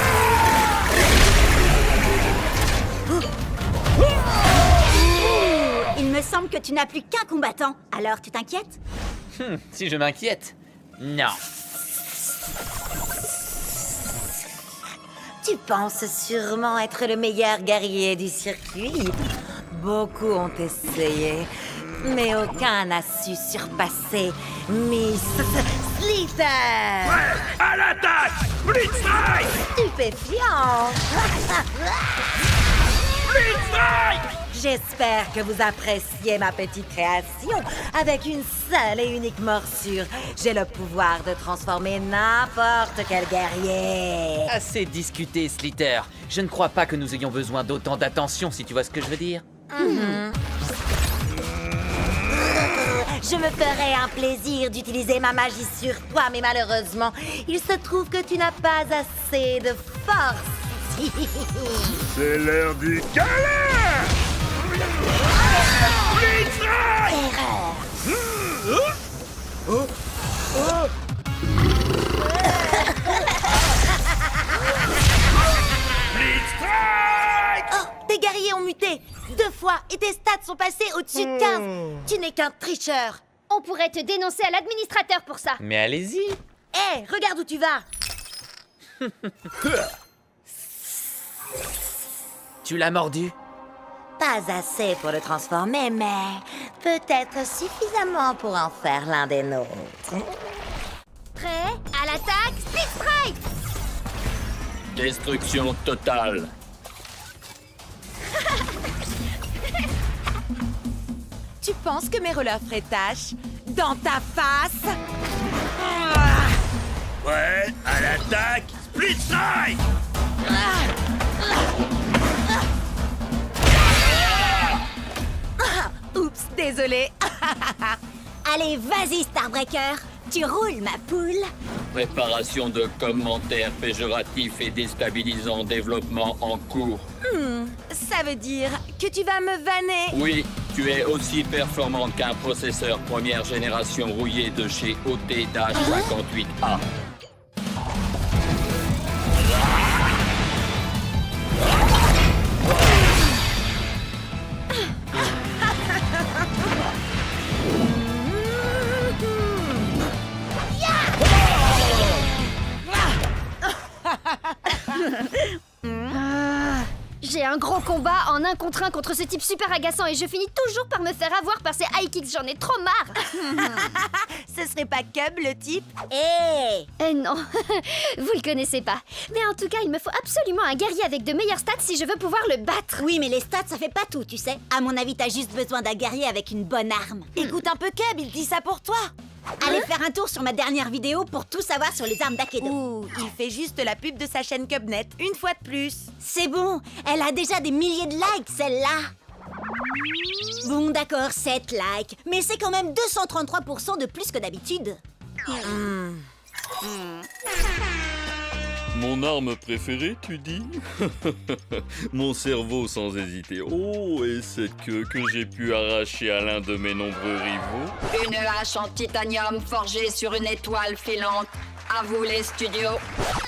Il me semble que tu n'as plus qu'un combattant. Alors, tu t'inquiètes? Si je m'inquiète, non. Tu penses sûrement être le meilleur guerrier du circuit. Beaucoup ont essayé, mais aucun n'a su surpasser Miss Litter. Prêt à l'attaque! Split Strike! Stupéfiant. Split Strike! J'espère que vous appréciez ma petite création. Avec une seule et unique morsure, j'ai le pouvoir de transformer n'importe quel guerrier. Assez discuté, Slitter. Je ne crois pas que nous ayons besoin d'autant d'attention, si tu vois ce que je veux dire. Je me ferais un plaisir d'utiliser ma magie sur toi, mais malheureusement, il se trouve que tu n'as pas assez de force. C'est l'heure du câlin! Erreur. Oh, tes guerriers ont muté 2 fois et tes stats sont passés au-dessus de 15. Tu n'es qu'un tricheur. On pourrait te dénoncer à l'administrateur pour ça. Mais allez-y. Hé, regarde où tu vas. Tu l'as mordu? Pas assez pour le transformer, mais peut-être suffisamment pour en faire l'un des nôtres. Prêt? À l'attaque, Speed Strike! Destruction totale. Tu penses que mes rollers feraient tâche dans ta face? Ouais, à l'attaque, Split Strike! Oups, désolé. Allez, vas-y, Starbreaker. Tu roules, ma poule. Préparation de commentaires péjoratifs et déstabilisants, développement en cours. Ça veut dire que tu vas me vanner. Oui, tu es aussi performante qu'un processeur première génération rouillé de chez OT-58A. J'ai un gros combat en 1 contre 1 contre ce type super agaçant et je finis toujours par me faire avoir par ces high kicks, j'en ai trop marre. Ce serait pas Cub, le type? Eh non, vous le connaissez pas. Mais en tout cas, il me faut absolument un guerrier avec de meilleures stats si je veux pouvoir le battre. Oui, mais les stats, ça fait pas tout, tu sais. À mon avis, t'as juste besoin d'un guerrier avec une bonne arme. Écoute un peu Cub, il dit ça pour toi. Allez faire un tour sur ma dernière vidéo pour tout savoir sur les armes d'Akedo. Ouh, il fait juste la pub de sa chaîne Cubnet, une fois de plus. C'est bon, elle a déjà des milliers de likes, celle-là. Bon, d'accord, 7 likes, mais c'est quand même 233% de plus que d'habitude. Mon arme préférée, tu dis? Mon cerveau sans hésiter. Oh, et cette queue que j'ai pu arracher à l'un de mes nombreux rivaux. Une hache en titanium forgée sur une étoile filante. À vous les studios.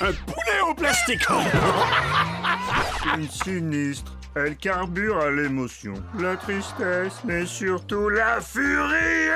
Un poulet en plastique. Une sinistre. Elle carbure à l'émotion, la tristesse, mais surtout la furie.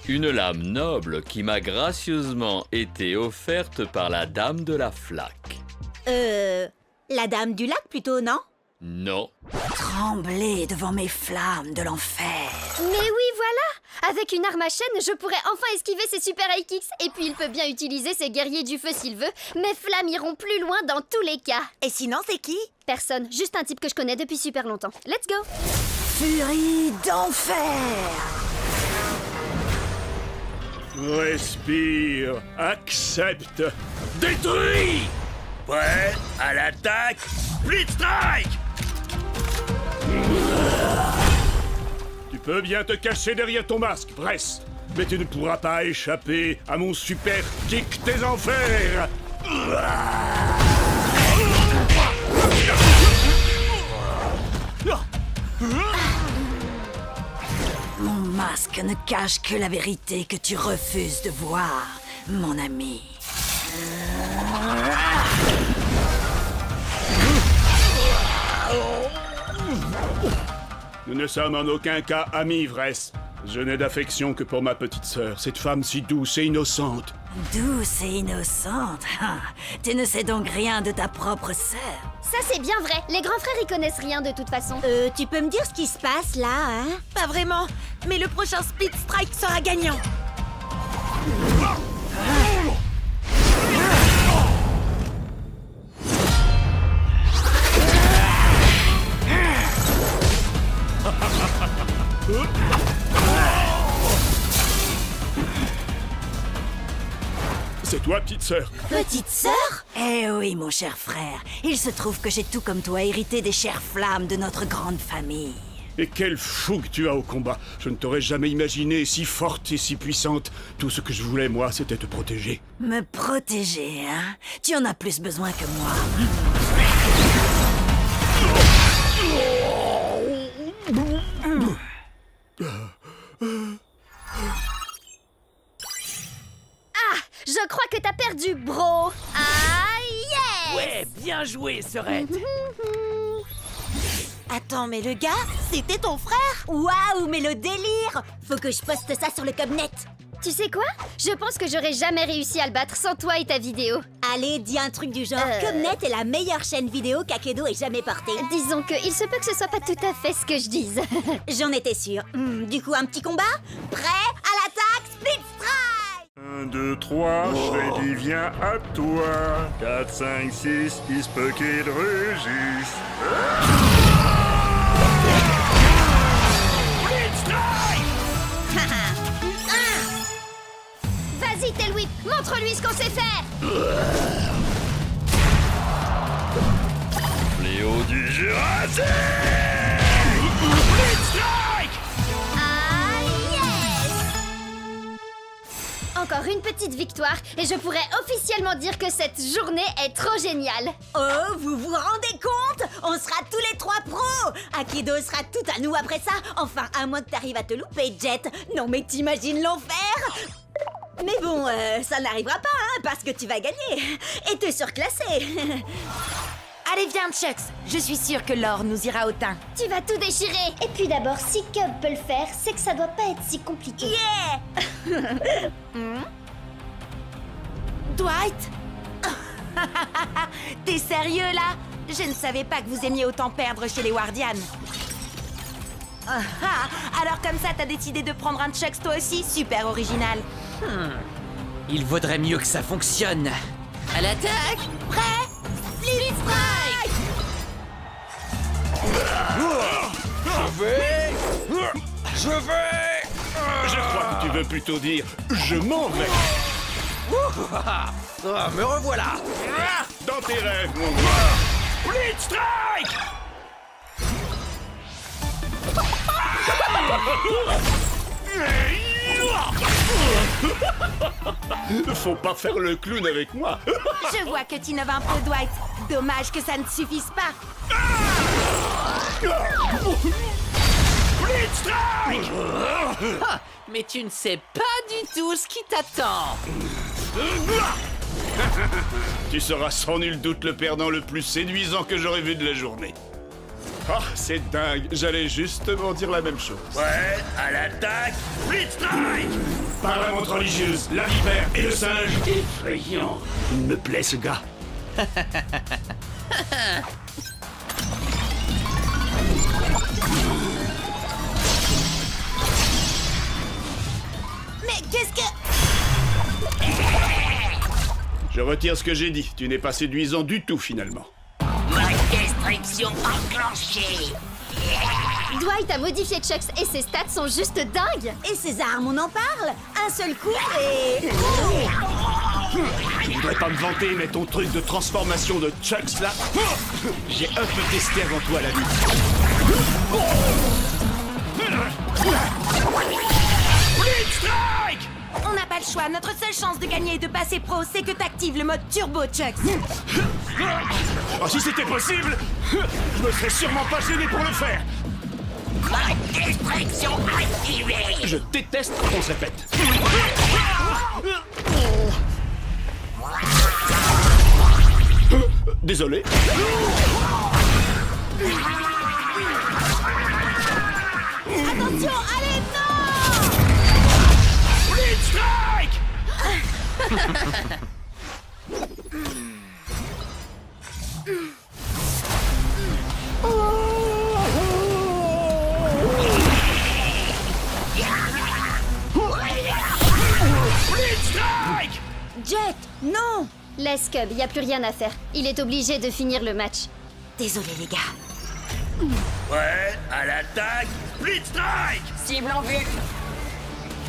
Une lame noble qui m'a gracieusement été offerte par la dame de la flaque. La dame du lac plutôt, non? Non. Trembler devant mes flammes de l'enfer. Mais oui, voilà! Avec une arme à chaîne, je pourrais enfin esquiver ces super high kicks. Et puis il peut bien utiliser ses guerriers du feu s'il veut. Mes flammes iront plus loin dans tous les cas. Et sinon, c'est qui? Personne, juste un type que je connais depuis super longtemps. Let's go! Furie d'enfer! Respire, accepte. Détruit! Prêt à l'attaque, Split Strike! Tu peux bien te cacher derrière ton masque, Bress, mais tu ne pourras pas échapper à mon super kick des enfers. Mon masque ne cache que la vérité que tu refuses de voir, mon ami. Nous ne sommes en aucun cas amis, Vress. Je n'ai d'affection que pour ma petite sœur, cette femme si douce et innocente. Douce et innocente? Tu ne sais donc rien de ta propre sœur. Ça c'est bien vrai, les grands frères y connaissent rien de toute façon. Tu peux me dire ce qui se passe là, hein? Pas vraiment, mais le prochain Split Strike sera gagnant. C'est toi, petite sœur? Petite sœur? Eh oui, mon cher frère. Il se trouve que j'ai tout comme toi hérité des chères flammes de notre grande famille. Et quelle fougue tu as au combat. Je ne t'aurais jamais imaginé si forte et si puissante. Tout ce que je voulais, moi, c'était te protéger. Me protéger, hein? Tu en as plus besoin que moi. Ah, je crois que t'as perdu, bro. Ah, yes! Ouais, bien joué, Sorette. Attends, mais le gars, c'était ton frère? Waouh, mais le délire! Faut que je poste ça sur le Cubnet. Tu sais quoi? Je pense que j'aurais jamais réussi à le battre sans toi et ta vidéo. Allez, dis un truc du genre. Cubnet est la meilleure chaîne vidéo qu'Akedo ait jamais portée. Disons que il se peut que ce soit pas tout à fait ce que je dise. J'en étais sûre. Du coup, un petit combat? Prêt? À l'attaque, Split Strike! 1, 2, 3, Freddy vient à toi. 4, 5, 6, il se peut qu'il rugisse. Vas-y, Tailwhip, montre-lui ce qu'on sait faire. Fléau du Jurassique! Strike! Ah, yes! Encore une petite victoire et je pourrais officiellement dire que cette journée est trop géniale. Oh, vous vous rendez compte? On sera tous les 3 pros! Akedo sera tout à nous après ça. Enfin, à moins que t'arrives à te louper, Jet. Non mais t'imagines l'enfer? Mais bon, ça n'arrivera pas, hein, parce que tu vas gagner. Et t'es surclassé. Allez, viens, Chucks. Je suis sûre que l'or nous ira au teint. Tu vas tout déchirer. Et puis d'abord, si Cub peut le faire, c'est que ça doit pas être si compliqué. Yeah! Dwight? T'es sérieux, là? Je ne savais pas que vous aimiez autant perdre chez les Wardians. Alors comme ça, t'as décidé de prendre un Chucks toi aussi? Super original. Il vaudrait mieux que ça fonctionne. À l'attaque! Prêt? Split Strike! Je vais... Je crois que tu veux plutôt dire « je m'en vais Ah, me revoilà. » Dans tes rêves, mon gars. Split Strike! Faut pas faire le clown avec moi. Je vois que tu innoves un peu, Dwight. Dommage que ça ne suffise pas. Split Strike! Ah, mais tu ne sais pas du tout ce qui t'attend. Tu seras sans nul doute le perdant le plus séduisant que j'aurais vu de la journée. Ah, c'est dingue. J'allais justement dire la même chose. Ouais, à l'attaque, Split Strike! Par la montre religieuse, la vipère et le singe. Effrayant. Il me plaît, ce gars. Mais qu'est-ce que... Je retire ce que j'ai dit. Tu n'es pas séduisant du tout, finalement. Ma destruction enclenchée. Dwight a modifié Chucks et ses stats sont juste dingues. Et ses armes, on en parle? Un seul coup et... Je voudrais pas me vanter, mais ton truc de transformation de Chucks, là... J'ai un peu testé avant toi, la vie. Split Strike! On n'a pas le choix. Notre seule chance de gagner et de passer pro, c'est que t'actives le mode turbo, Chucks. Oh, si c'était possible, je me serais sûrement pas gêné pour le faire. Ma destruction activée. Je déteste quand on se répète. Désolé. Attention, allez, non! Split Strike! Split Strike! Jet, non! Laisse Cub, y a plus rien à faire. Il est obligé de finir le match. Désolé, les gars. Ouais, à l'attaque, Split Strike! Cible en vue.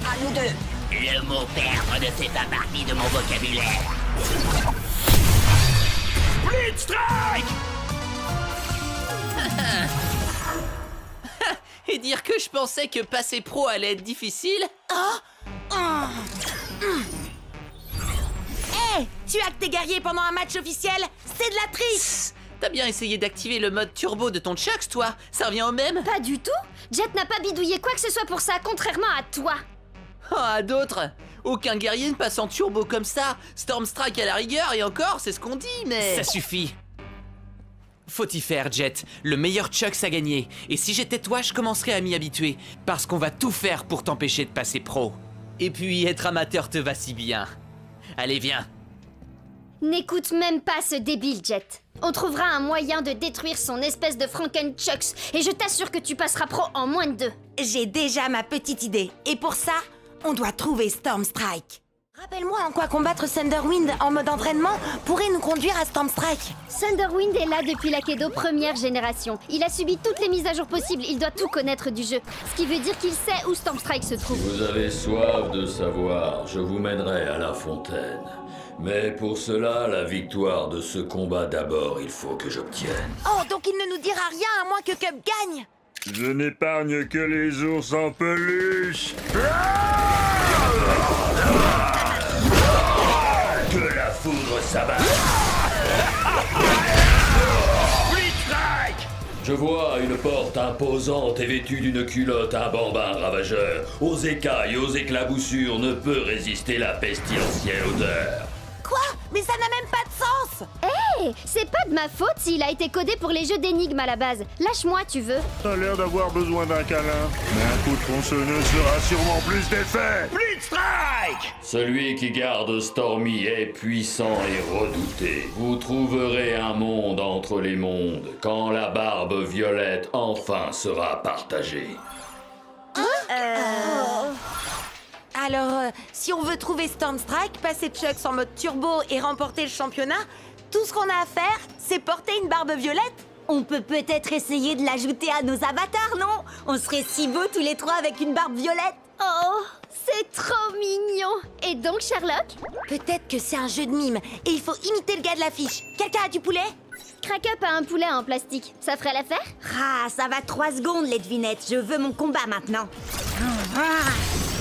À nous deux. Le mot perdre ne fait pas partie de mon vocabulaire. Split Strike! Et dire que je pensais que passer pro allait être difficile? Hé, tu hackes tes guerriers pendant un match officiel? C'est de la triche! T'as bien essayé d'activer le mode turbo de ton Chucks, toi? Ça revient au même? Pas du tout. Jet n'a pas bidouillé quoi que ce soit pour ça, contrairement à toi. Oh, à d'autres! Aucun guerrier ne passe en turbo comme ça! Stormstrike à la rigueur, et encore, c'est ce qu'on dit, mais... Ça suffit! Faut y faire, Jet. Le meilleur Chucks a gagné. Et si j'étais toi, je commencerais à m'y habituer. Parce qu'on va tout faire pour t'empêcher de passer pro. Et puis, être amateur te va si bien. Allez, viens. N'écoute même pas ce débile, Jet. On trouvera un moyen de détruire son espèce de Franken-Chucks, et je t'assure que tu passeras pro en moins de 2. J'ai déjà ma petite idée. Et pour ça, on doit trouver Stormstrike. Rappelle-moi en quoi combattre Thunderwind en mode entraînement pourrait nous conduire à Stormstrike. Thunderwind est là depuis l'Akedo première génération. Il a subi toutes les mises à jour possibles, il doit tout connaître du jeu. Ce qui veut dire qu'il sait où Stormstrike se trouve. Vous avez soif de savoir, je vous mènerai à la fontaine. Mais pour cela, la victoire de ce combat d'abord, il faut que j'obtienne. Oh, donc il ne nous dira rien à moins que Cup gagne. Je n'épargne que les ours en peluche. Que la foudre s'abatte. Blitzstrike! Je vois une porte imposante et vêtue d'une culotte, un bambin ravageur. Aux écailles, aux éclaboussures, ne peut résister la pestilentielle odeur. Quoi? Mais ça n'a même pas de sens! Hé, c'est pas de ma faute s'il a été codé pour les jeux d'énigmes à la base. Lâche-moi, tu veux. T'as l'air d'avoir besoin d'un câlin. Mais un coup de tronçonneuse fera sûrement plus d'effet. Blitzstrike! Celui qui garde Stormy est puissant et redouté. Vous trouverez un monde entre les mondes quand la barbe violette enfin sera partagée. Alors, si on veut trouver Stormstrike, passer Chucks en mode turbo et remporter le championnat, tout ce qu'on a à faire, c'est porter une barbe violette? On peut peut-être essayer de l'ajouter à nos avatars, non? On serait si beaux tous les trois avec une barbe violette. Oh, c'est trop mignon. Et donc, Sherlock? Peut-être que c'est un jeu de mime et il faut imiter le gars de l'affiche. Quelqu'un a du poulet? Crack-up a un poulet en plastique. Ça ferait l'affaire? Ah, ça va 3 secondes, les devinettes. Je veux mon combat maintenant.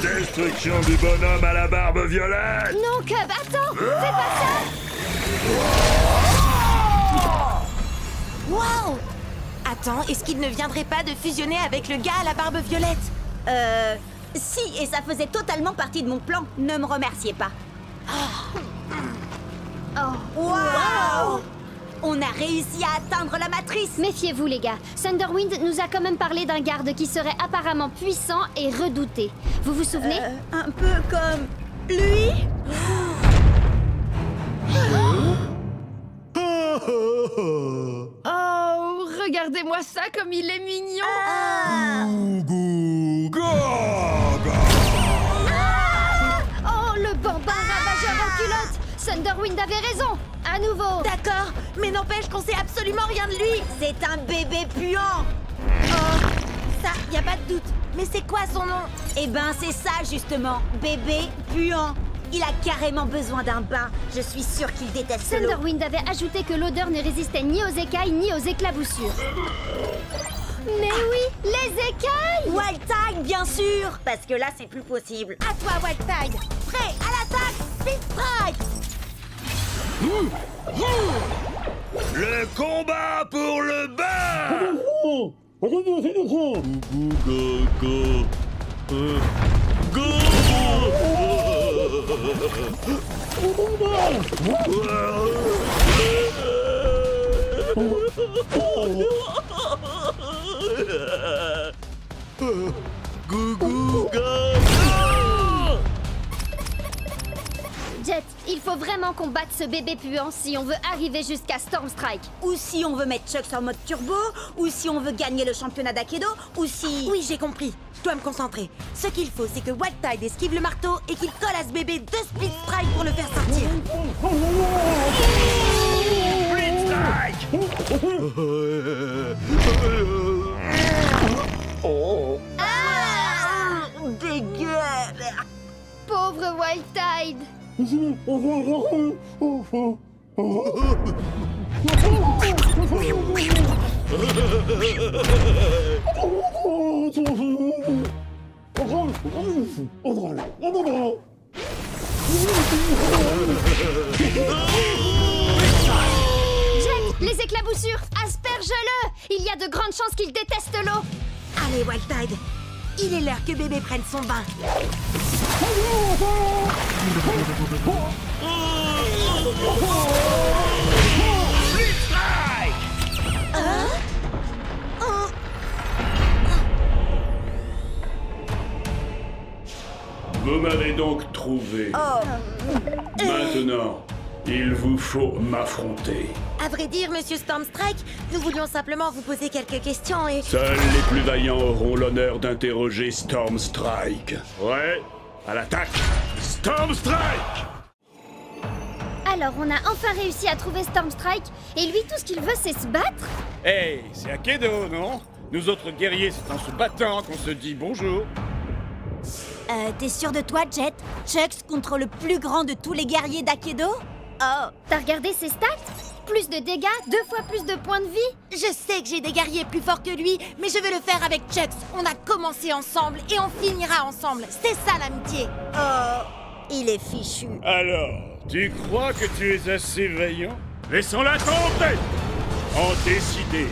Destruction du bonhomme à la barbe violette. Non, Cub, attends! Fais pas ça! Wow! Attends, est-ce qu'il ne viendrait pas de fusionner avec le gars à la barbe violette? Si, et ça faisait totalement partie de mon plan. Ne me remerciez pas. Wow! On a réussi à atteindre la matrice. Méfiez-vous, les gars. Thunderwind nous a quand même parlé d'un garde qui serait apparemment puissant et redouté. Vous vous souvenez? Un peu comme lui. Oh, regardez-moi ça comme il est mignon. Oh, le bambin ravageur en culotte! Thunderwind avait raison! À nouveau! D'accord, mais n'empêche qu'on sait absolument rien de lui. C'est un bébé puant. Oh, ça, y a pas de doute. Mais c'est quoi son nom? Eh ben, c'est ça justement, bébé puant. Il a carrément besoin d'un bain. Je suis sûre qu'il déteste l'eau. Thunderwind avait ajouté que l'odeur ne résistait ni aux écailles ni aux éclaboussures. Mais oui, les écailles! Wildtide, bien sûr. Parce que là, c'est plus possible. À toi, Wildtide. Prêt à l'attaque, Blitzstrike. Le combat pour le bain! Jet, il faut vraiment combattre ce bébé puant si on veut arriver jusqu'à Stormstrike. Ou si on veut mettre Chucks en mode turbo, ou si on veut gagner le championnat d'Akedo, ou si... Oui, j'ai compris. Je dois me concentrer. Ce qu'il faut, c'est que Wildtide esquive le marteau et qu'il colle à ce bébé 2 Split Strike pour le faire sortir. Dégueu. Pauvre Wildtide! Jet, les éclaboussures, asperge-le! Il y a de grandes chances qu'il déteste l'eau. Allez, Wildtide, il est l'heure que bébé prenne son bain. Vous m'avez donc trouvé. Maintenant, il vous faut m'affronter. À vrai dire, Monsieur Stormstrike, nous voulions simplement vous poser quelques questions et... Seuls les plus vaillants auront l'honneur d'interroger Stormstrike. Ouais, à l'attaque, Stormstrike! Alors, on a enfin réussi à trouver Stormstrike, et lui, tout ce qu'il veut, c'est se battre? Hey, c'est Akedo, non? Nous autres guerriers, c'est en se battant qu'on se dit bonjour. T'es sûr de toi, Jet? Chucks contre le plus grand de tous les guerriers d'Akedo? Oh, t'as regardé ses stats? Plus de dégâts, 2 fois plus de points de vie. Je sais que j'ai des guerriers plus forts que lui, mais je vais le faire avec Chucks. On a commencé ensemble et on finira ensemble. C'est ça l'amitié. Oh, il est fichu. Alors, tu crois que tu es assez vaillant? Laissons-la tomber! En décider.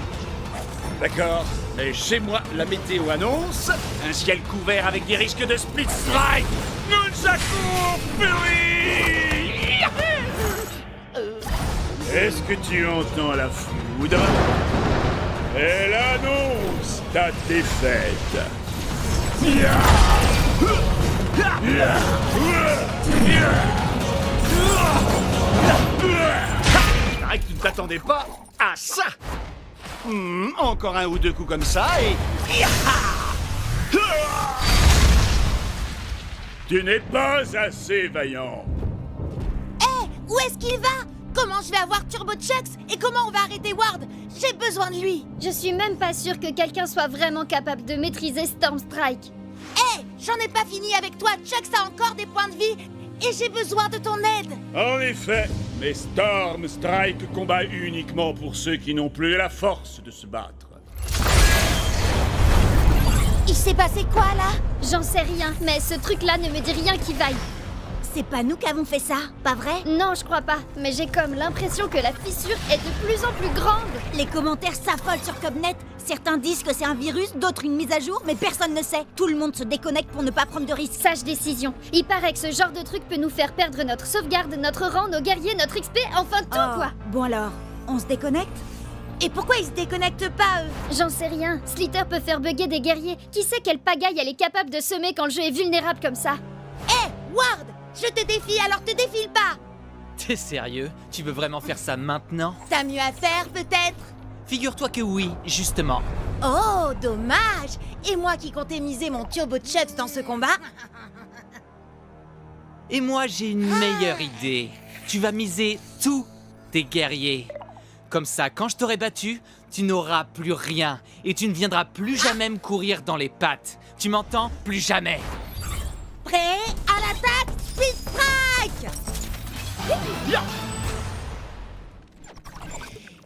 D'accord, mais chez moi, la météo annonce un ciel couvert avec des risques de split strike. Nunchaku Fury! Est-ce que tu entends la foudre? Elle annonce ta défaite. Pareil que tu ne t'attendais pas à ça. Encore un ou deux coups comme ça et... Tu n'es pas assez vaillant. Hé, où est-ce qu'il va? Comment je vais avoir Turbo Chucks? Et comment on va arrêter Ward? J'ai besoin de lui. Je suis même pas sûre que quelqu'un soit vraiment capable de maîtriser Stormstrike. Hé, j'en ai pas fini avec toi. Chucks a encore des points de vie et j'ai besoin de ton aide. En effet, mais Stormstrike combat uniquement pour ceux qui n'ont plus la force de se battre. Il s'est passé quoi là? J'en sais rien, mais ce truc-là ne me dit rien qui vaille. C'est pas nous qui avons fait ça, pas vrai? Non, je crois pas, mais j'ai comme l'impression que la fissure est de plus en plus grande. Les commentaires s'affolent sur Cobnet. Certains disent que c'est un virus, d'autres une mise à jour, mais personne ne sait. Tout le monde se déconnecte pour ne pas prendre de risques. Sage décision. Il paraît que ce genre de truc peut nous faire perdre notre sauvegarde, notre rang, nos guerriers, notre XP, enfin tout quoi. Bon alors, on se déconnecte? Et pourquoi ils se déconnectent pas, eux? J'en sais rien. Slither peut faire bugger des guerriers. Qui sait quelle pagaille elle est capable de semer quand le jeu est vulnérable comme ça? Hé, Ward! Je te défie, alors te défile pas! T'es sérieux? Tu veux vraiment faire ça maintenant? T'as mieux à faire, peut-être? Figure-toi que oui, justement. Oh, dommage! Et moi qui comptais miser mon Turbo Chucks dans ce combat? Et moi, j'ai une meilleure idée. Tu vas miser tous tes guerriers. Comme ça, quand je t'aurai battu, tu n'auras plus rien. Et tu ne viendras plus jamais me courir dans les pattes. Tu m'entends? Plus jamais. Prêt? À l'attaque! Speed Strike!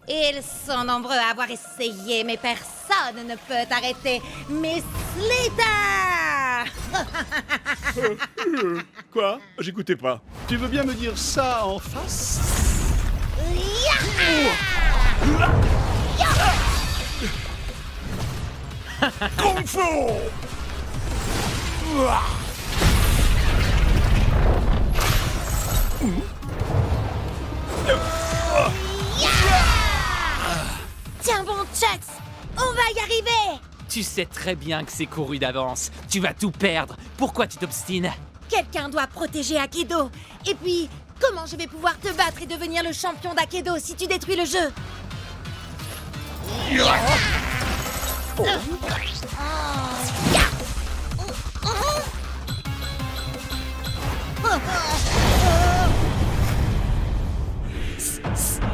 Ils sont nombreux à avoir essayé, mais personne ne peut arrêter Miss Slither! Quoi? J'écoutais pas. Tu veux bien me dire ça en face? Kung Fu! Tiens bon, Chucks! On va y arriver! Tu sais très bien que c'est couru d'avance. Tu vas tout perdre. Pourquoi tu t'obstines? Quelqu'un doit protéger Akedo. Et puis, comment je vais pouvoir te battre et devenir le champion d'Akedo si tu détruis le jeu?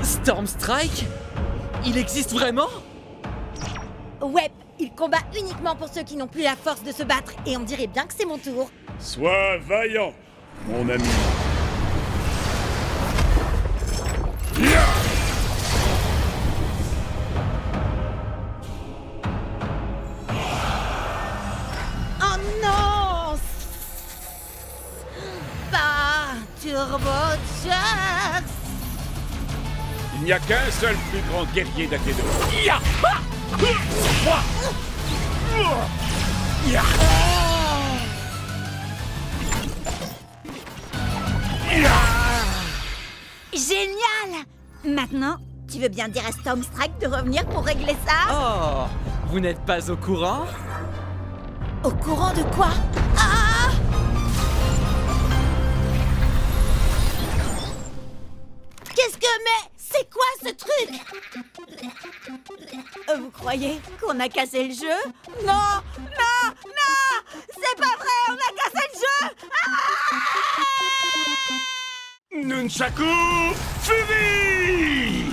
Stormstrike? Il existe vraiment? Ouais, il combat uniquement pour ceux qui n'ont plus la force de se battre. Et on dirait bien que c'est mon tour. Sois vaillant, mon ami. Turbo Chucks! Il n'y a qu'un seul plus grand guerrier d'Akedo. Ya! Ya! Génial! Maintenant, tu veux bien dire à Stormstrike de revenir pour régler ça? Oh, vous n'êtes pas au courant? Au courant de quoi? Ah! Qu'est-ce que... Mais c'est quoi ce truc? Vous croyez qu'on a cassé le jeu? Non! Non! Non! C'est pas vrai! On a cassé le jeu! Nunchaku Fury!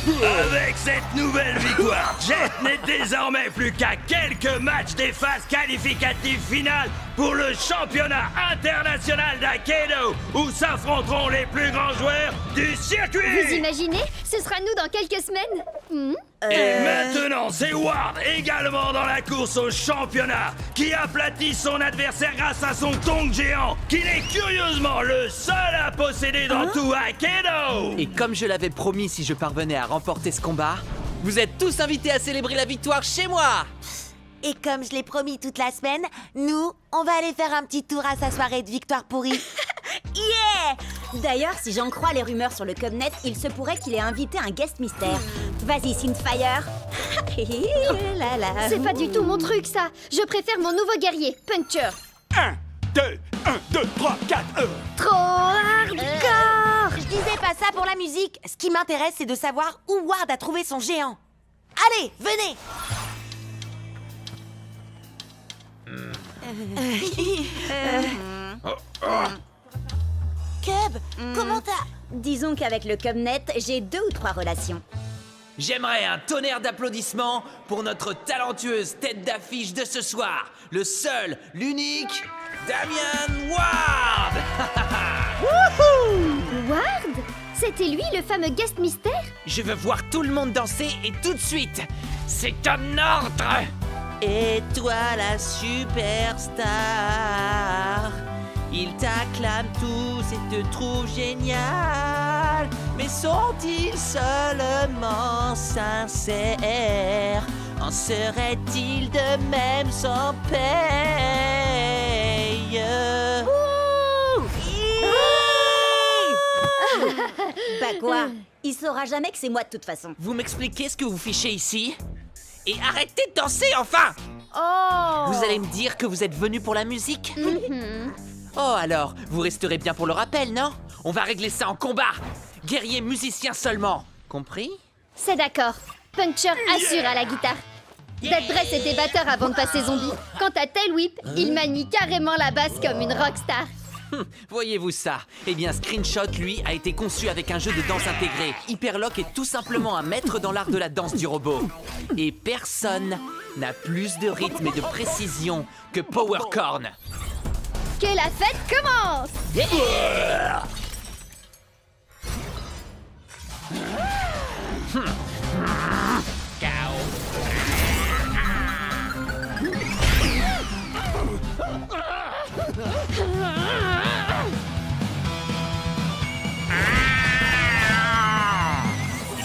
Avec cette nouvelle victoire, Jet n'est désormais plus qu'à quelques matchs des phases qualificatives finales pour le championnat international d'Aikido, où s'affronteront les plus grands joueurs du circuit. Vous imaginez? Ce sera nous dans quelques semaines. Et maintenant, c'est Ward, également dans la course au championnat, qui aplatit son adversaire grâce à son tong géant, qu'il est curieusement le seul à posséder dans tout Aikido. Et comme je l'avais promis, si je parvenais à remporter ce combat, vous êtes tous invités à célébrer la victoire chez moi. Et comme je l'ai promis toute la semaine, nous, on va aller faire un petit tour à sa soirée de victoire pourrie. Yeah! D'ailleurs, si j'en crois les rumeurs sur le Cubnet, il se pourrait qu'il ait invité un guest mystère. Vas-y, Synthfire. C'est pas du tout mon truc, ça. Je préfère mon nouveau guerrier, Puncture. 1, 2, 3, 4, Trop hardcore! Je disais pas ça pour la musique. Ce qui m'intéresse, c'est de savoir où Ward a trouvé son géant. Allez, venez! Cub, comment t'as... Disons qu'avec le Cubnet, j'ai 2 ou 3 relations. J'aimerais un tonnerre d'applaudissements pour notre talentueuse tête d'affiche de ce soir, le seul, l'unique, Damian Ward. Ward? C'était lui, le fameux guest mystère? Je veux voir tout le monde danser et tout de suite. C'est un ordre. Et toi la superstar, ils t'acclament tous et te trouvent génial. Mais sont-ils seulement sincères? En serait-il de même sans paye? Bah quoi? Il saura jamais que c'est moi de toute façon. Vous m'expliquez ce que vous fichez ici? Et arrêtez de danser enfin! Oh! Vous allez me dire que vous êtes venu pour la musique? Oh alors, vous resterez bien pour le rappel, non? On va régler ça en combat! Guerrier musicien seulement! Compris? C'est d'accord. Puncture assure à la guitare. Dead Dress était batteur avant de passer zombie. Quant à Tail Whip, il manie carrément la basse comme une rockstar. Voyez-vous ça? Eh bien, Screenshot, lui, a été conçu avec un jeu de danse intégré. Hyperlock est tout simplement un maître dans l'art de la danse du robot. Et personne n'a plus de rythme et de précision que Powercorn. Que la fête commence!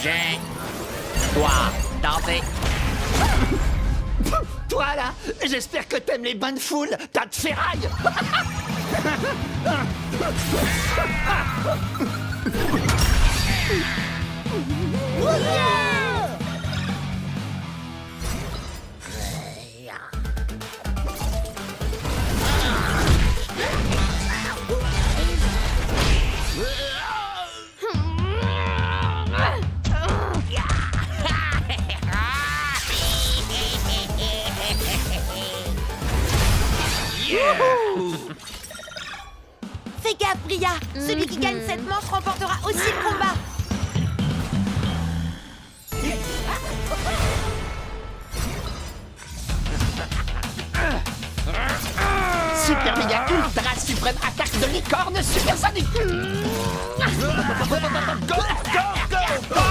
J'ai... Toi, danser. Toi là, j'espère que t'aimes les bains de foule, tas de ferraille. Fais gaffe, Bria. Celui qui gagne cette manche remportera aussi le combat. Super méga ultra suprême attaque de licorne supersonique. Go, go, go, go.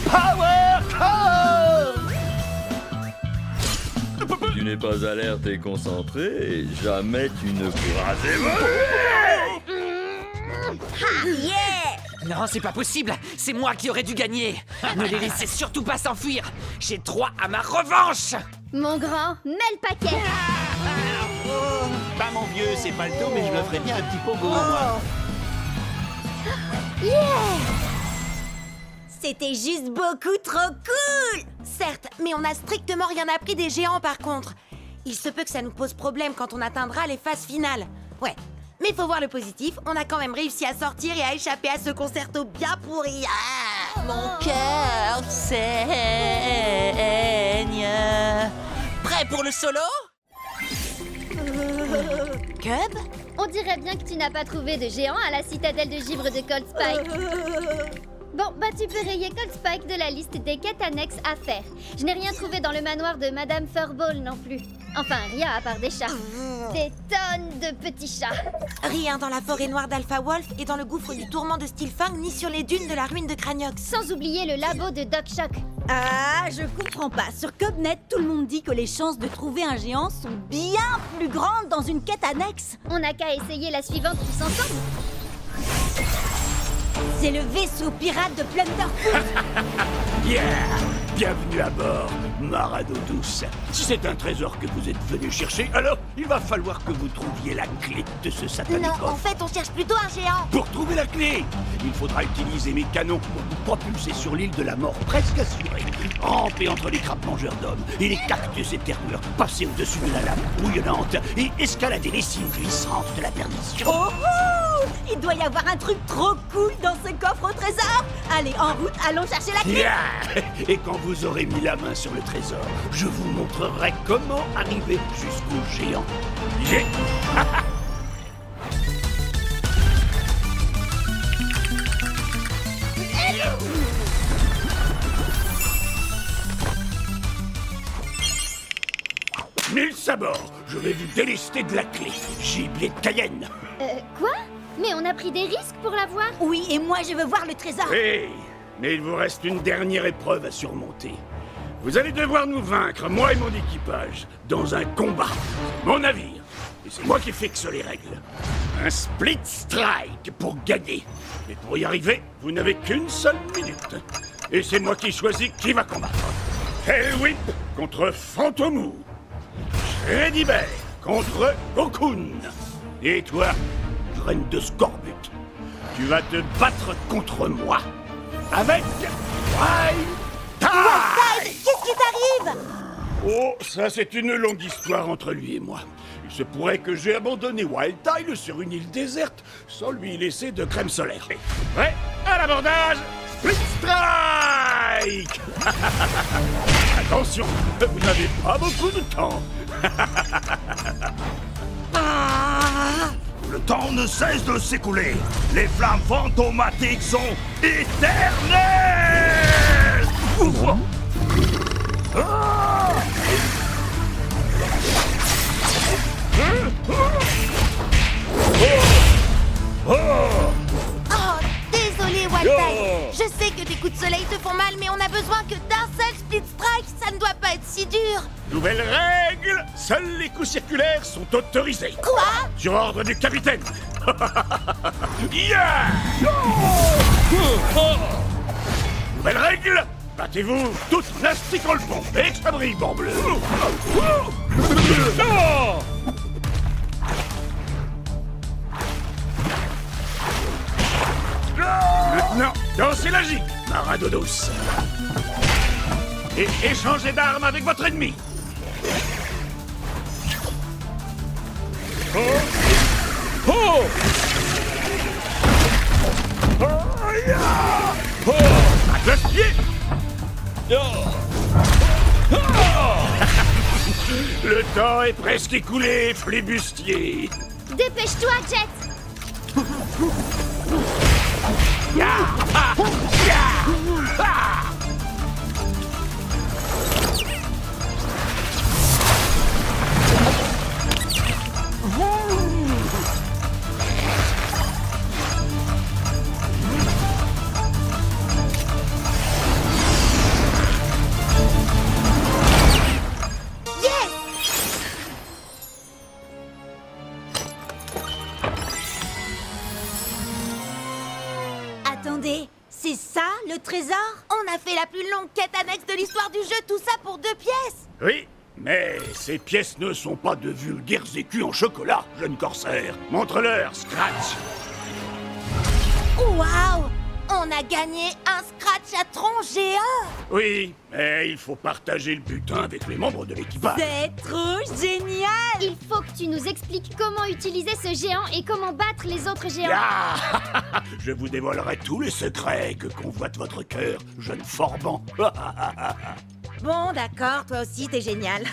Power Core. n'es pas alerte et concentré, jamais tu ne pourras Non, c'est pas possible. C'est moi qui aurais dû gagner. Ne les laissez surtout pas s'enfuir. J'ai droit à ma revanche. Mon grand, mets le paquet. Bah mon vieux, c'est pas le tout, mais je me ferais bien un petit pogo, moi. Yeah! C'était juste beaucoup trop cool! Certes, mais on n'a strictement rien appris des géants par contre. Il se peut que ça nous pose problème quand on atteindra les phases finales. Ouais, mais faut voir le positif, on a quand même réussi à sortir et à échapper à ce concerto bien pourri. Ah, Mon cœur saigne. Prêt pour le solo? Cub? On dirait bien que tu n'as pas trouvé de géant à la citadelle de givre de Cold Spike. Bon, bah tu peux rayer Cold Spike de la liste des quêtes annexes à faire. Je n'ai rien trouvé dans le manoir de Madame Furball non plus. Enfin, rien à part des chats. Des tonnes de petits chats. Rien dans la forêt noire d'Alpha Wolf et dans le gouffre du tourment de Steelfang, ni sur les dunes de la ruine de Craniox. Sans oublier le labo de Doc Shock. Ah, je comprends pas. Sur Cubnet, tout le monde dit que les chances de trouver un géant sont bien plus grandes dans une quête annexe. On n'a qu'à essayer la suivante tous ensemble. C'est le vaisseau pirate de Plunderfoot. Yeah! Bienvenue à bord, Marado douce. Si c'est un trésor que vous êtes venu chercher, alors il va falloir que vous trouviez la clé de ce satanique Non, coffre. en fait, on cherche plutôt un géant. Pour trouver la clé, il faudra utiliser mes canons pour vous propulser sur l'île de la mort presque assurée. Ramper entre les crabes mangeurs d'hommes et les cactus éterneurs, passer au-dessus de la lave bouillonnante et escalader les cimes glissantes de la perdition. Oh, oh! Il doit y avoir un truc trop cool dans ce coffre au trésor. Allez, en route, allons chercher la clé. Yeah! Et quand vous aurez mis la main sur le trésor, je vous montrerai comment arriver jusqu'au géant. J'ai... Mille sabords, je vais vous délester de la clé. Gibier de Cayenne. Quoi? Mais on a pris des risques pour l'avoir. Oui, et moi je veux voir le trésor. Oui, mais il vous reste une dernière épreuve à surmonter. Vous allez devoir nous vaincre, moi et mon équipage, dans un combat. Mon navire. Et c'est moi qui fixe les règles. Un split strike pour gagner. Mais pour y arriver, vous n'avez qu'une seule minute. Et c'est moi qui choisis qui va combattre. Hellwhip contre Fantomou. Shreddy Bear contre Cocoon. Et toi, graine de Scorbut, tu vas te battre contre moi. Avec Wild Tide. Qu'est-ce qui t'arrive? Oh, ça c'est une longue histoire entre lui et moi. Il se pourrait que j'ai abandonné Wild Tide sur une île déserte sans lui laisser de crème solaire. Prêt à l'abordage, Split Strike. Attention, vous n'avez pas beaucoup de temps. Le temps ne cesse de s'écouler. Les flammes fantomatiques sont éternelles. Oh, désolé, Wildtide. Je sais que tes coups de soleil te font mal, mais on a besoin que d'un seul split strike. Ça ne doit pas être si dur. Nouvelle règle, seuls les coups circulaires sont autorisés. Quoi? Sur ordre du capitaine. Yeah! Nouvelle règle, battez-vous toutes nasty contre le fond. Extra-brillant bleu. Maintenant, dansez la gigue, Marado douce. Et échangez d'armes avec votre ennemi. Oh! Oh! Oh! Yeah! Oh! À classe-pied! Oh! Le temps est presque écoulé, flibustier. Dépêche-toi, Jet. Ya! Ah! Ya! Ah! trésor? On a fait la plus longue quête annexe de l'histoire du jeu, tout ça pour 2 pièces. Oui, mais ces pièces ne sont pas de vulgaires écus en chocolat, jeune corsaire. Montre-leur, Scratch. Waouh! On a gagné un Scratch à tronc géant. Oui, mais il faut partager le butin avec les membres de l'équipage. C'est trop génial! Il faut que tu nous expliques comment utiliser ce géant et comment battre les autres géants. Ah Je vous dévoilerai tous les secrets que convoite votre cœur, jeune forban. Bon, d'accord, toi aussi, t'es génial.